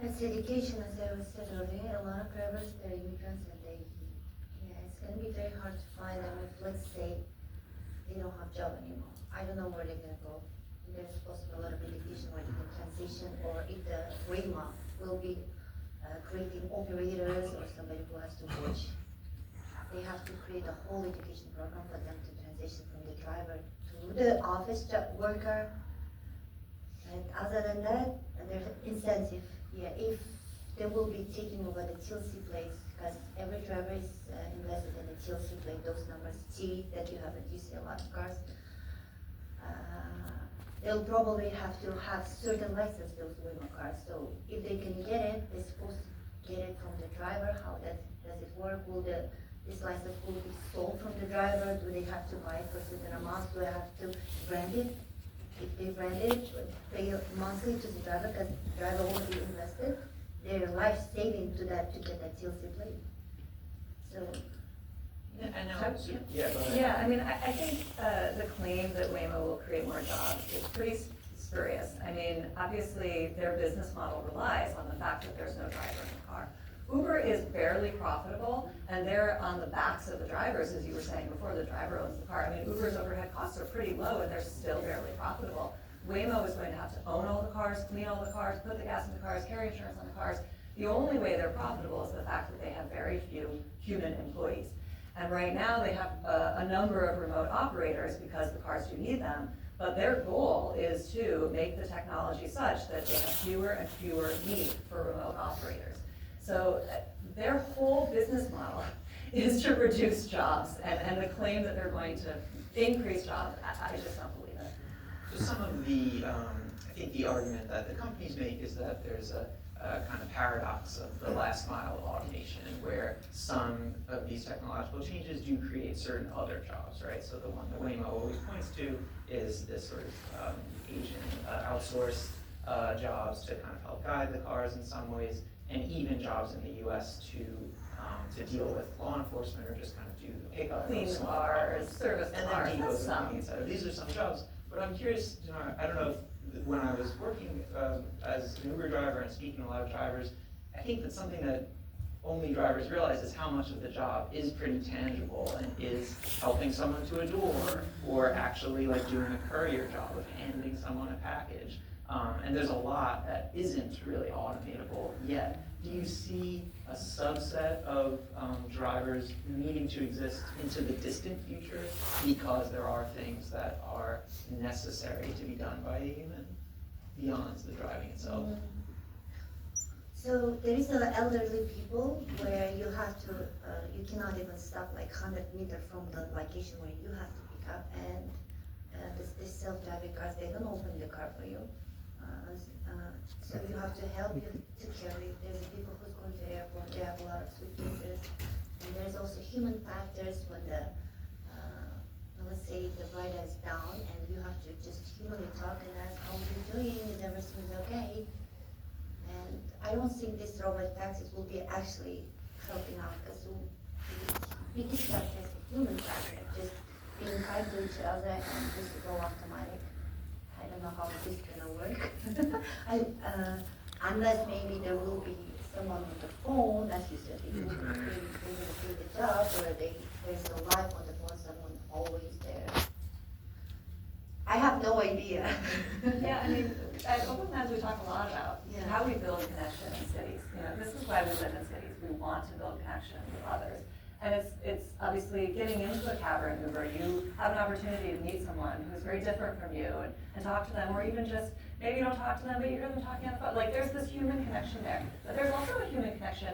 It's education, as I was said earlier, a lot of drivers, they're immigrants and it's gonna be very hard to find them if, let's say, they don't have job anymore. I don't know where they're gonna go. There's supposed to be a lot of education where they can transition, or if the REMA will be creating operators or somebody who has to coach. They have to create a whole education program for them to transition from the driver to the office worker. And other than that, there's incentive. Yeah, if they will be taking over the TLC plates, because every driver is invested in the TLC plate, those numbers T that you have, that you see a lot of cars. They'll probably have to have certain license, those women cars. So if they can get it, they're supposed to get it from the driver. How does it work? Will this license will be sold from the driver? Do they have to buy it for certain amounts? Do they have to brand it? If they brand it, pay monthly to the driver, because the driver won't be invested their life saving to that to get that TLC plate. So. Yeah, I know. Yeah, go ahead. Yeah, I mean, I think the claim that Waymo will create more jobs is pretty spurious. I mean, obviously, their business model relies on the fact that there's no driver in the car. Uber is barely profitable, and they're on the backs of the drivers, as you were saying before, the driver owns the car. I mean, Uber's overhead costs are pretty low, and they're still barely profitable. Waymo is going to have to own all the cars, clean all the cars, put the gas in the cars, carry insurance on the cars. The only way they're profitable is the fact that they have very few human employees. And right now, they have a number of remote operators because the cars do need them, but their goal is to make the technology such that they have fewer and fewer need for remote operators. So their whole business model is to reduce jobs, and the claim that they're going to increase jobs, I just don't believe it. So some of the, I think the argument that the companies make is that there's a kind of paradox of the last mile of automation, where some of these technological changes do create certain other jobs, right? So the one that Waymo always points to is this sort of agent outsourced jobs to kind of help guide the cars in some ways, and even jobs in the US to deal with law enforcement or just kind of do the pickup. Clean cars, service and cars, then that's depots some. and things, et cetera. These are some jobs, but I'm curious, I don't know if when I was working as an Uber driver and speaking to a lot of drivers, I think that something that only drivers realize is how much of the job is pretty tangible and is helping someone to a door, or actually like doing a courier job of handing someone a package. And there's a lot that isn't really automatable yet. Do you see a subset of drivers needing to exist into the distant future because there are things that are necessary to be done by a human beyond the driving itself? So there is elderly people where you have to, you cannot even stop like 100 meters from the location where you have to pick up, and this self-driving cars, they don't open the car for you. So you have to help you to carry. There's people who's going to the airport, they have a lot of suitcases. And there's also human factors when let's say the rider is down, and you have to just humanly talk and ask, how are you doing, is everything okay? And I don't think these robot taxis will be actually helping out, because we discussed this human factor, just being kind to each other and just go automatic. I don't know how this is gonna work. Unless maybe there will be someone on the phone, as you said, they will do the job, or there's a live on the phone, someone always there. I have no idea. Yeah, I mean, at Open Lands, we talk a lot about Yeah. how we build connection in cities. You know, this is why we live in cities. We want to build connection with others. And it's obviously getting into a cab or an Uber, you have an opportunity to meet someone who's very different from you and talk to them, or even just, maybe you don't talk to them, but you hear them talking on the phone. Like, there's this human connection there. But there's also a human connection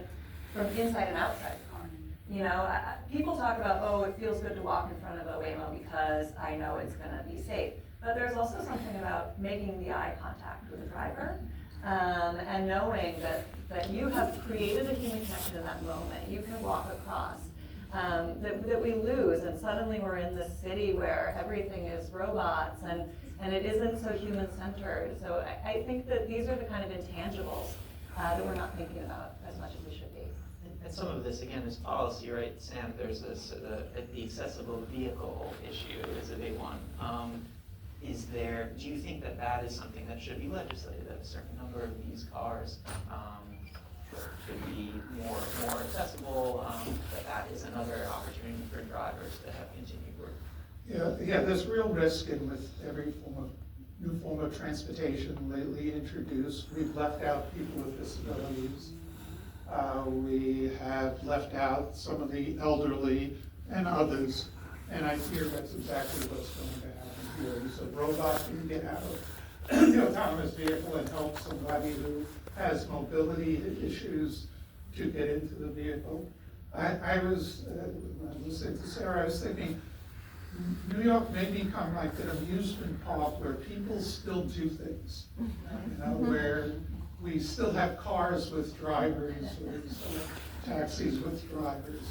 from inside and outside the car. You know, people talk about, oh, it feels good to walk in front of a Waymo because I know it's gonna be safe. But there's also something about making the eye contact with the driver, and knowing that you have created a human connection in that moment. You can walk across. That we lose, and suddenly we're in this city where everything is robots and it isn't so human-centered. So I think that these are the kind of intangibles that we're not thinking about as much as we should be. And some of this, again, is policy, right, Sam? There's this, the accessible vehicle issue is a big one. Do you think that is something that should be legislated, that a certain number of these cars should be more accessible, that is another opportunity for drivers to have continued work? Yeah, there's real risk in with every new form of transportation lately introduced. We've left out people with disabilities. We have left out some of the elderly and others, and I fear that's exactly what's going to happen here. You said robots can get out of the autonomous vehicle and help somebody who has mobility issues to get into the vehicle. I was listening to Sarah, I was thinking, New York may become like an amusement park where people still do things, where we still have cars with drivers, or we still have taxis with drivers.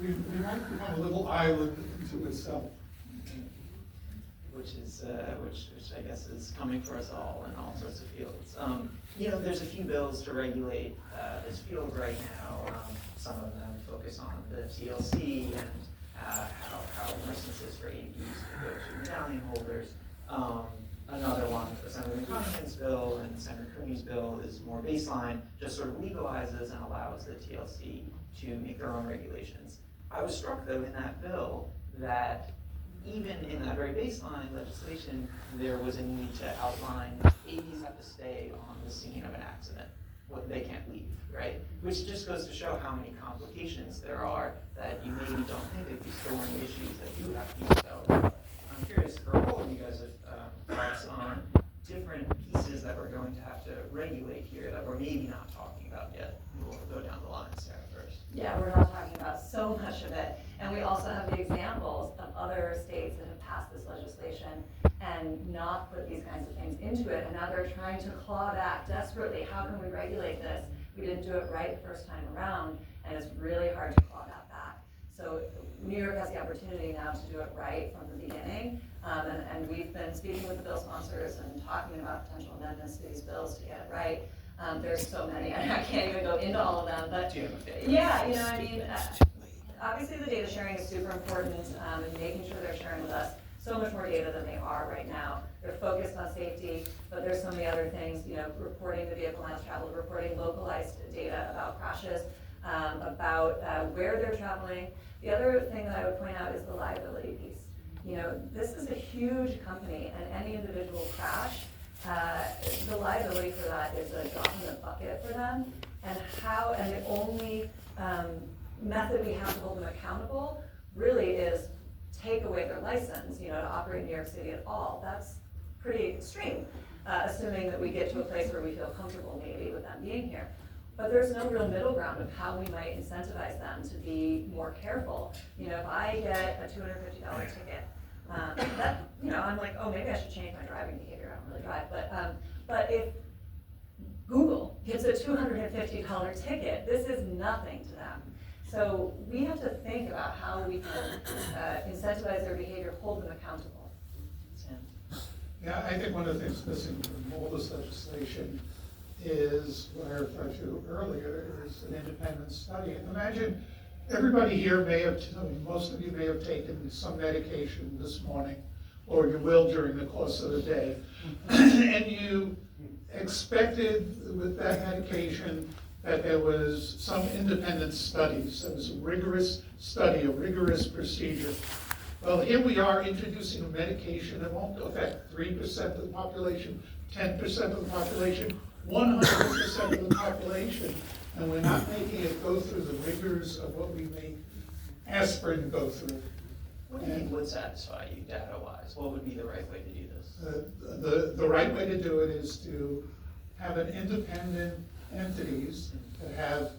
We might become a little island into itself. Which I guess is coming for us all in all sorts of fields. There's a few bills to regulate this field right now. Some of them focus on the TLC and how licenses for AVs can go to medallion holders. Another one, Senator McConaughey's bill and Senator Cooney's bill is more baseline, just sort of legalizes and allows the TLC to make their own regulations. I was struck though in that bill that even in that very baseline legislation, there was a need to outline AVs have to stay on the scene of an accident. They can't leave, right? Which just goes to show how many complications there are that you maybe don't think of these thorny issues that you have to use out. I'm curious for all of you guys thoughts on different pieces that we're going to have to regulate here that we're maybe not talking about yet. We'll go down the line, Sarah, first. Yeah, we're not talking about so much of it. And we also have the examples of other states that have passed this legislation and not put these kinds of things into it. And now they're trying to claw back desperately. How can we regulate this? We didn't do it right the first time around, and it's really hard to claw that back. So New York has the opportunity now to do it right from the beginning. And we've been speaking with the bill sponsors and talking about potential amendments to these bills to get it right. There's so many, and I can't even go into all of them, but yeah, obviously the data sharing is super important, and making sure they're sharing with us so much more data than they are right now. They're focused on safety, but there's so many other things, reporting the vehicle miles traveled, reporting localized data about crashes, about where they're traveling. The other thing that I would point out is the liability piece. This is a huge company, and any individual crash, the liability for that is a drop in the bucket for them, and the only method we have to hold them accountable really is take away their license, to operate in New York City at all. That's pretty extreme, assuming that we get to a place where we feel comfortable maybe with them being here. But there's no real middle ground of how we might incentivize them to be more careful. If I get a $250 ticket, I'm like, oh, maybe I should change my driving behavior. I don't really drive, but if Google gets a $250 ticket, this is nothing to them. So we have to think about how we can incentivize their behavior, hold them accountable. Yeah, I think one of the things missing from all this legislation is what I referred to earlier, is an independent study. And imagine everybody here most of you may have taken some medication this morning, or you will during the course of the day, and you expected with that medication that there was some independent studies. There was a rigorous study, a rigorous procedure. Well, here we are introducing a medication that won't affect 3% of the population, 10% of the population, 100% of the population, and we're not making it go through the rigors of what we make aspirin go through. What do you think would satisfy you data-wise? What would be the right way to do this? The right way to do it is to have an independent entities that have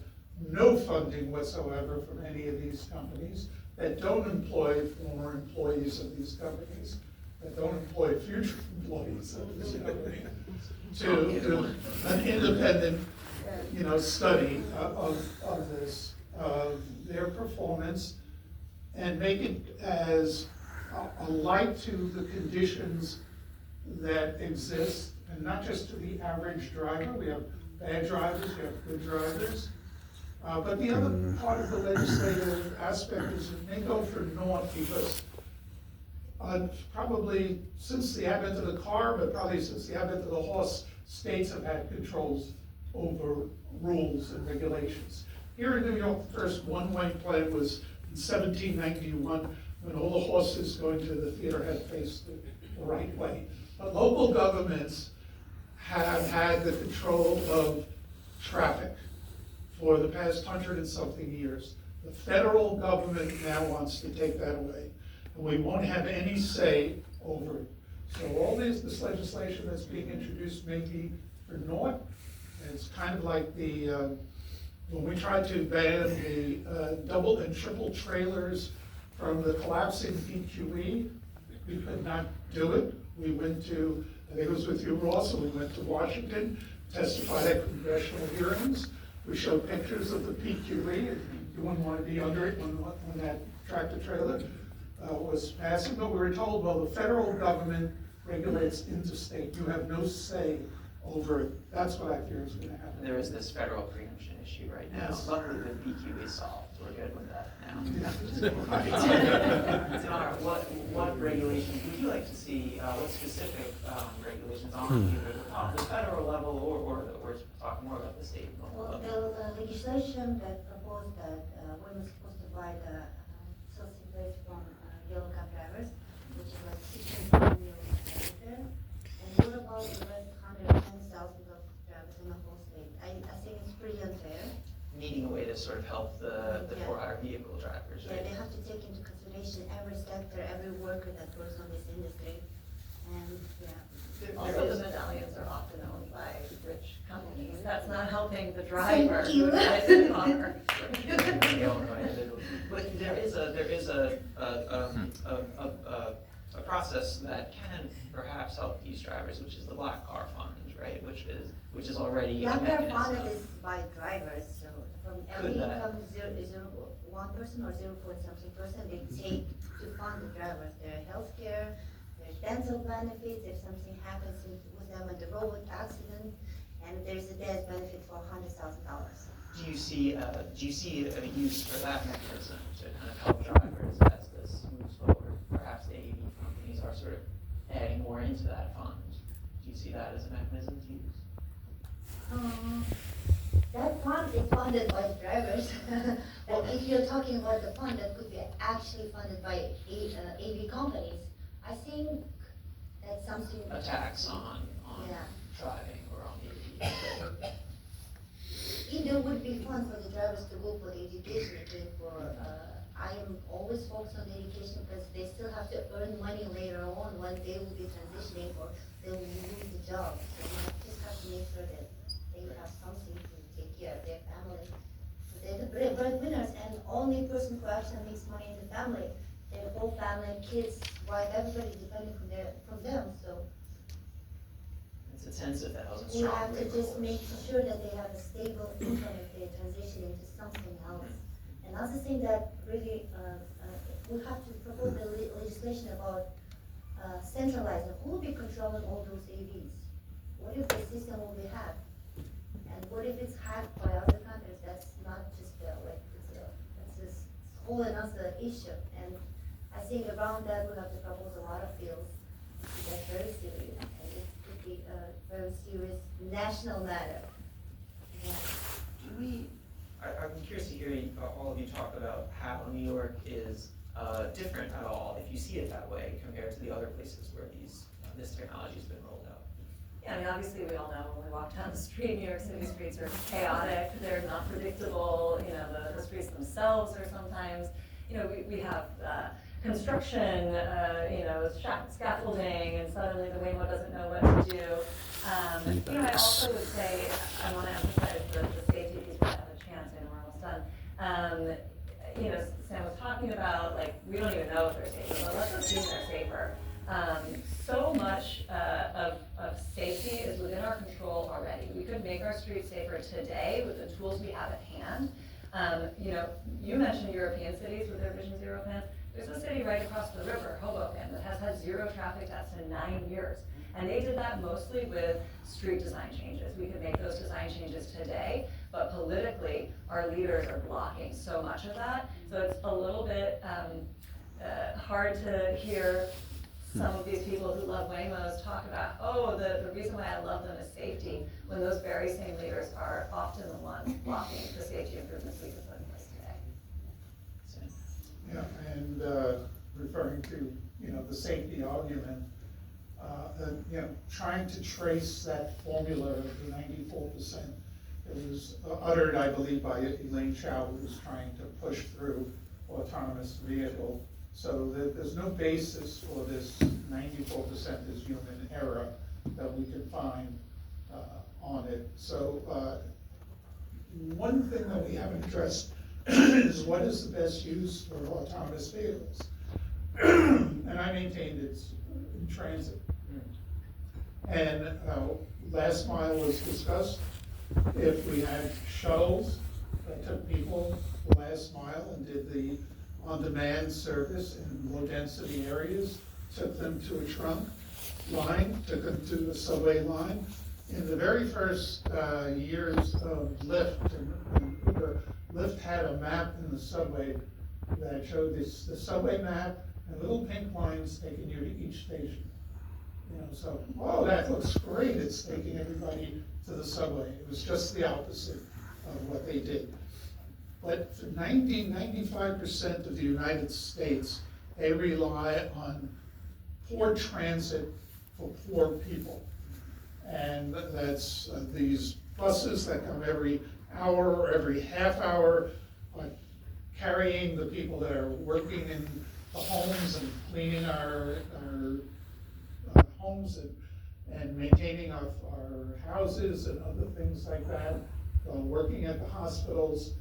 no funding whatsoever from any of these companies, that don't employ former employees of these companies, that don't employ future employees of this company, to do an independent, study of this, of their performance, and make it as alike to the conditions that exist, and not just to the average driver. We have bad drivers, we have good drivers. But the other part of the legislative aspect is it may go for naught because probably since the advent of the car, but probably since the advent of the horse, states have had controls over rules and regulations. Here in New York, the first one-way plan was in 1791, when all the horses going to the theater had faced the right way. But local governments have had the control of traffic for the past 100 and something years. The federal government now wants to take that away, and we won't have any say over it. So all this legislation that's being introduced may be for naught. It's kind of like when we tried to ban the double and triple trailers from the collapsing PQE, we could not do it. We went to, I think it was with you, Ross, and we went to Washington, testified at congressional hearings. We showed pictures of the PQE, and you wouldn't want to be under it when that tractor trailer was passing, but we were told, well, the federal government regulates interstate. You have no say over it. That's what I fear is going to happen. There is this federal preemption issue right now. Yes. Luckily, the PQ is solved. We're good with that now. Tamara, what regulations would you like to see? What specific regulations on either the federal level or talk more about the state level? Well, the legislation that proposed that women are supposed to buy the social plates from yellow cab drivers, which is like 16 million there. And what about the rest 110,000 of drivers in the whole state? I think it's pretty unfair. Needing a way to sort of help the for-hire vehicle drivers, Yeah, right? they have to take into consideration every sector, every worker that works on this industry. And, yeah. Also, the medallions are often owned by rich companies. That's not helping the driver Thank you. who drives the car. But there is a process that can perhaps help these drivers, which is the black car fund, right? Which is already a Black car mechanism. funded is by drivers, so from every Could that- income, 1 person or 0.something%, they take to fund the drivers, their healthcare, their dental benefits, if something happens with them in the road accident, and there's a death benefit for $100,000. Do you see a use for that mechanism to kind of help drivers as this moves forward? Perhaps the AV companies are sort of adding more into that fund. Do you see that as a mechanism to use? That fund is funded by drivers. But if you're talking about the fund that could be actually funded by AV companies, I think that's something. A tax on Yeah. driving or on AV. If there would be fun for the drivers to go for the education, I am always focused on the education because they still have to earn money later on when they will be transitioning or they will lose the job. So we just have to make sure that they have something to take care of their family. So they're the breadwinners, and only person who actually makes money in the family, their whole family, kids, wife, everybody depending from them. So It's a tens of thousands we strong have to labor just force. make sure that they have a stable income if they transition into something else. Another thing that really, we have to propose the legislation about centralizing, who will be controlling all those AVs? What if the system will be hacked? And what if it's hacked by other countries? That's not just that's just whole another issue. And I think around that, we have to propose a lot of fields. That's very serious, and it could be a very serious national matter. Yeah. I'm curious to hear all of you talk about how New York is different at all if you see it that way compared to the other places where this technology has been rolled out? Yeah, I mean, obviously, we all know when we walk down the street, New York City streets are chaotic, they're not predictable, you know, the streets themselves are sometimes, you know, we have construction, you know, scaffolding, and suddenly the Waymo doesn't know what to do. You know, I also would say, I want to emphasize the safety piece, but I have a chance, I know we're almost done. You know, Sam was talking about, like, we don't even know if they're safer, but let's assume they're safer. So much of safety is within our control already. We could make our streets safer today with the tools we have at hand. You know, you mentioned European cities with their Vision Zero plans. There's a city right across the river, Hoboken, that has had zero traffic deaths in 9 years. And they did that mostly with street design changes. We could make those design changes today, but politically, our leaders are blocking so much of that. So it's a little bit hard to hear some of these people who love Waymos talk about, oh, the reason why I love them is safety, when those very same leaders are often the ones blocking the safety improvements we could put in place today. Yeah, and referring to, you know, the safety argument, you know, trying to trace that formula of the 94%, it was uttered, I believe, by Elaine Chao, who was trying to push through autonomous vehicle. So there's no basis for this 94% is human error that we can find on it. So one thing that we haven't addressed is what is the best use for autonomous vehicles? And I maintained it's in transit. And last mile was discussed. If we had shuttles that took people the last mile and did the on-demand service in low-density areas, took them to a trunk line, took them to the subway line. In the very first years of Lyft, and Uber, Lyft had a map in the subway that showed the subway map and little pink lines taking you to each station. You know, so, oh, that looks great, it's taking everybody to the subway. It was just the opposite of what they did. But for 95% of the United States, they rely on poor transit for poor people. And that's these buses that come every hour or every half hour, carrying the people that are working in the homes and cleaning our homes and maintaining our houses and other things like that, working at the hospitals.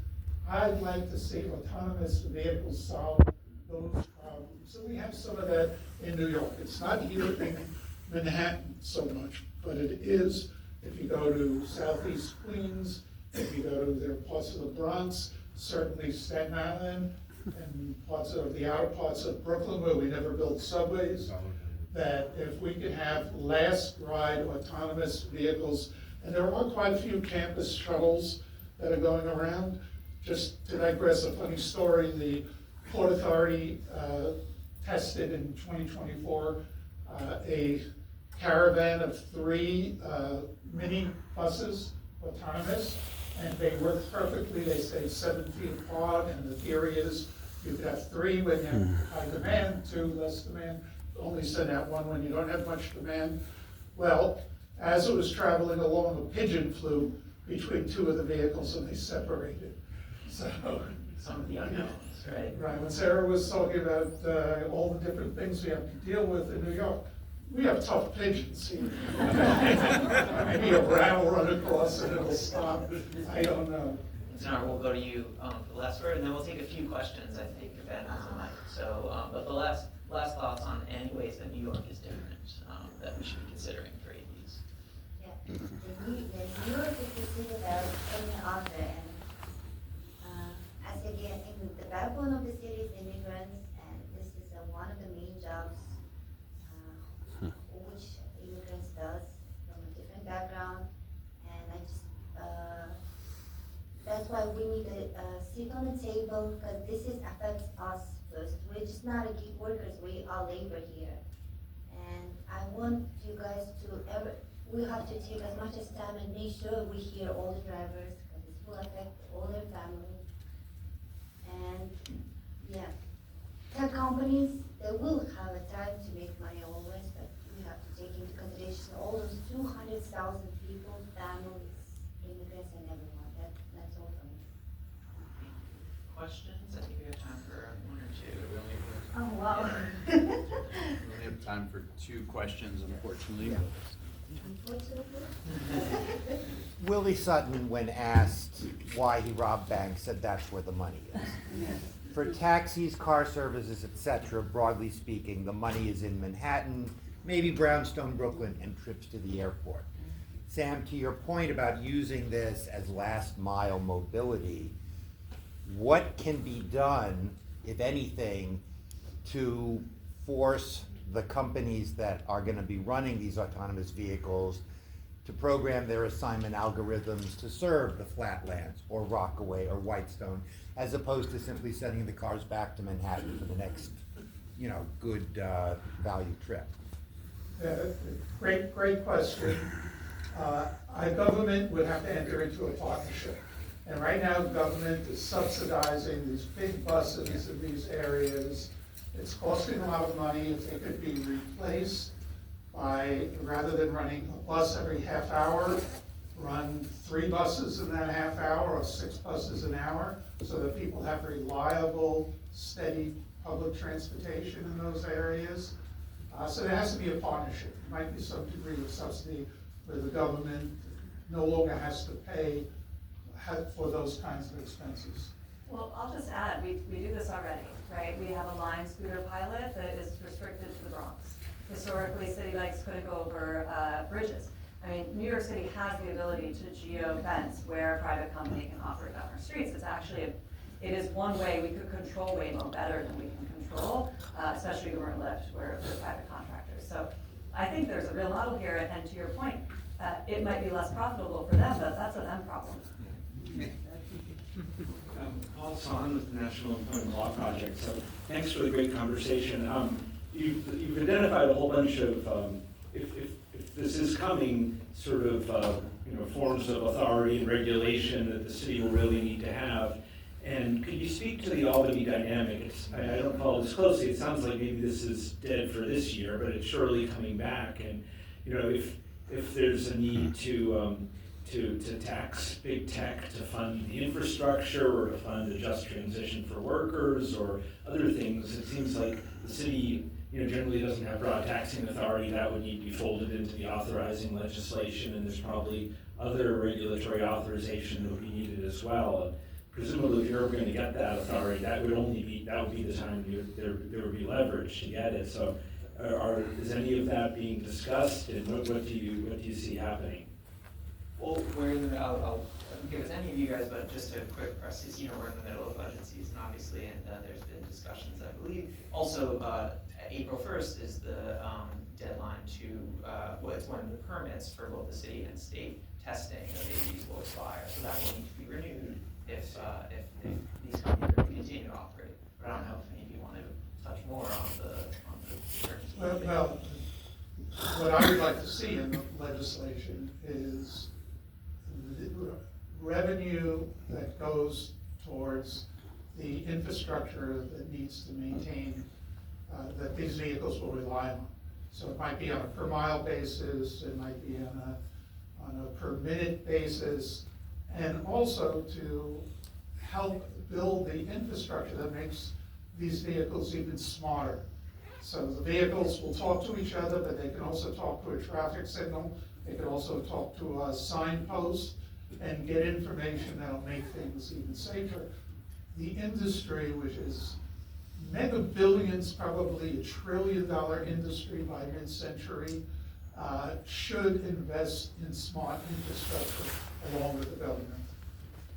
I'd like to see autonomous vehicles solve those problems. So we have some of that in New York. It's not here in Manhattan so much, but it is if you go to Southeast Queens, if you go to their parts of the Bronx, certainly Staten Island, and parts of the outer parts of Brooklyn where we never built subways, that if we could have last ride autonomous vehicles, and there are quite a few campus shuttles that are going around. Just to digress, a funny story, the Port Authority tested in 2024 a caravan of 3 mini buses, autonomous, and they work perfectly. They stay 7 feet apart, and the theory is you could have 3 when you have high demand, 2 less demand, only send out 1 when you don't have much demand. Well, as it was traveling along, a pigeon flew between 2 of the vehicles and they separated. So, Some of the unknowns, right? right, when Sarah was talking about all the different things we have to deal with in New York, we have tough pigeons here. Maybe a rat will run across and it'll stop. I don't know. So we'll go to you for the last word, and then we'll take a few questions, I think, if Ben has a mic. So, but the last thoughts on any ways that New York is different that we should be considering for AVs. Yeah, the New York is the city about any other, and as again, in the backbone of the city is immigrants, and this is one of the main jobs which immigrants does from a different background, and I just that's why we need a seat on the table, because this affects us first. We're just not a gig workers, we are labor here. And I want you guys to we have to take as much as time and make sure we hear all the drivers, because this will affect all their families. And yeah, tech companies, they will have a time to make money always, but we have to take into consideration all those 200,000 people, families, immigrants, and everyone. That's all for me. Questions? I think we have time for one or two. Oh, wow. We only have time for 2 questions, unfortunately. Unfortunately. Willie Sutton, when asked why he robbed banks, said that's where the money is. For taxis, car services, etc., broadly speaking, the money is in Manhattan, maybe Brownstone, Brooklyn, and trips to the airport. Sam, to your point about using this as last mile mobility, what can be done, if anything, to force the companies that are going to be running these autonomous vehicles to program their assignment algorithms to serve the Flatlands or Rockaway or Whitestone, as opposed to simply sending the cars back to Manhattan for the next, good value trip? Great question. Our government would have to enter into a partnership. And right now, government is subsidizing these big buses in these areas. It's costing a lot of money. If they could be replaced by, rather than running a bus every half hour, run 3 buses in that half hour or 6 buses an hour, so that people have reliable, steady public transportation in those areas. So there has to be a partnership. There might be some degree of subsidy where the government no longer has to pay for those kinds of expenses. Well, I'll just add, we do this already, right? We have a line scooter pilot that is restricted to the Bronx. Historically, city bikes couldn't go over bridges. I mean, New York City has the ability to geo-fence where a private company can operate on our streets. It's actually, it is one way we could control Waymo better than we can control, especially Uber and Lyft, where they're private contractors. So I think there's a real model here, and to your point, it might be less profitable for them, but that's a them problem. Paul Son with the National Employment Law Project. So thanks for the great conversation. You've identified a whole bunch of, if this is coming, sort of forms of authority and regulation that the city will really need to have. And could you speak to the Albany dynamic? I don't follow this closely. It sounds like maybe this is dead for this year, but it's surely coming back. And if there's a need to tax big tech to fund the infrastructure or to fund a just transition for workers or other things, it seems like the city generally doesn't have broad taxing authority. That would need to be folded into the authorizing legislation, and there's probably other regulatory authorization that would be needed as well. And presumably, if you're ever going to get that authority, that would be the time there would be leverage to get it. So, is any of that being discussed, and what do you see happening? Well, we're in the, I'll give it to any of you guys, but just a quick preface, we're in the middle of budget season, obviously, and there's been discussions, I believe. Also, April 1st is the deadline to, it's when the permits for both the city and state testing of AVs will expire, so that will need to be renewed if these companies are to continue to operate. But I don't know if any of you want to touch more on the Well, what I would like to see in the legislation is revenue that goes towards the infrastructure that needs to maintain, that these vehicles will rely on. So it might be on a per mile basis, it might be on a per minute basis, and also to help build the infrastructure that makes these vehicles even smarter. So the vehicles will talk to each other, but they can also talk to a traffic signal. They can also talk to a signpost and get information that'll make things even safer. The industry, which is mega billions, probably $1 trillion industry by mid-century, should invest in smart infrastructure along with the government.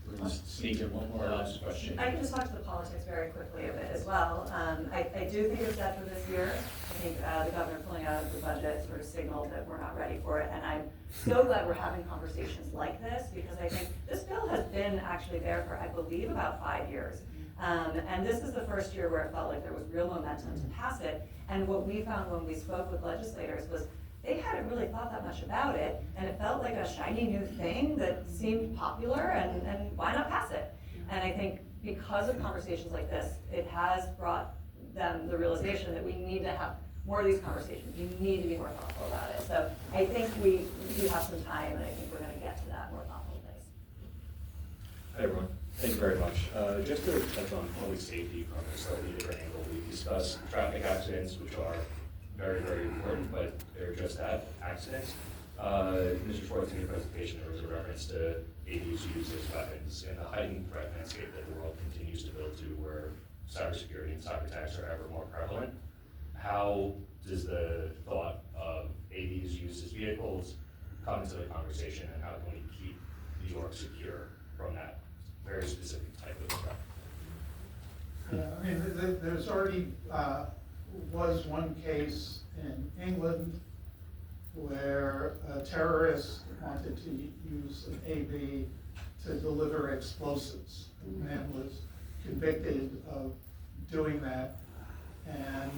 We're going to sneak in one more last question. I can just talk to the politics very quickly of it as well. I do think it's dead for this year. I think the governor pulling out of the budget sort of signaled that we're not ready for it. And I'm so glad we're having conversations like this, because I think this bill has been actually there for, I believe, about 5 years. And this is the first year where it felt like there was real momentum to pass it. And what we found when we spoke with legislators was they hadn't really thought that much about it, and it felt like a shiny new thing that seemed popular, and why not pass it? And I think because of conversations like this, it has brought them the realization that we need to have more of these conversations. We need to be more thoughtful about it. So I think we do have some time, and I think we're gonna get to that more thoughtful place. Hi, everyone. Thank you very much. Just to touch on public safety from a slightly different angle, we discussed traffic accidents, which are very, very important, but they're just that, accidents. Mr. Schwartz, in your presentation, there was a reference to ADs used as weapons in the heightened threat landscape that the world continues to build to, where cybersecurity and cyber attacks are ever more prevalent. How does the thought of ADs used as vehicles come into the conversation, and how can we keep New York secure from that very specific type of threat? Yeah, I mean, there's already, was one case in England where a terrorist wanted to use an AB to deliver explosives. The man was convicted of doing that. And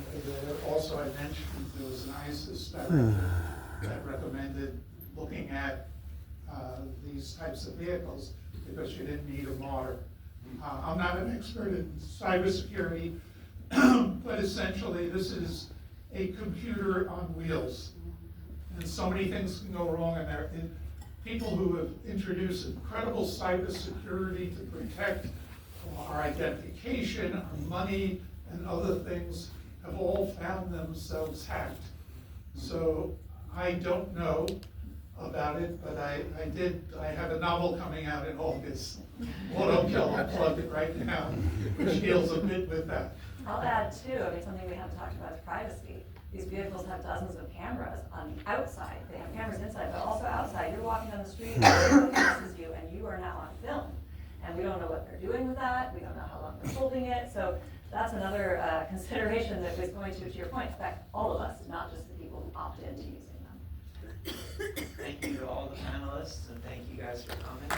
also I mentioned there was an ISIS directive that recommended looking at these types of vehicles because you didn't need a motor. I'm not an expert in cybersecurity, but essentially this is a computer on wheels. And so many things can go wrong in there. People who have introduced incredible cybersecurity to protect our identification, our money, and other things have all found themselves hacked. So I don't know about it, but I have a novel coming out in August. Auto Kill, I'll plug it right now, which deals a bit with that. I'll add too, I mean, something we haven't talked about is privacy. These vehicles have dozens of cameras on the outside. They have cameras inside, but also outside. You're walking down the street, and someone passes you, and you are now on film. And we don't know what they're doing with that. We don't know how long they're holding it. So that's another consideration that is going to your point, affect all of us, not just the people who opt into using them. Thank you to all the panelists, and thank you guys for coming.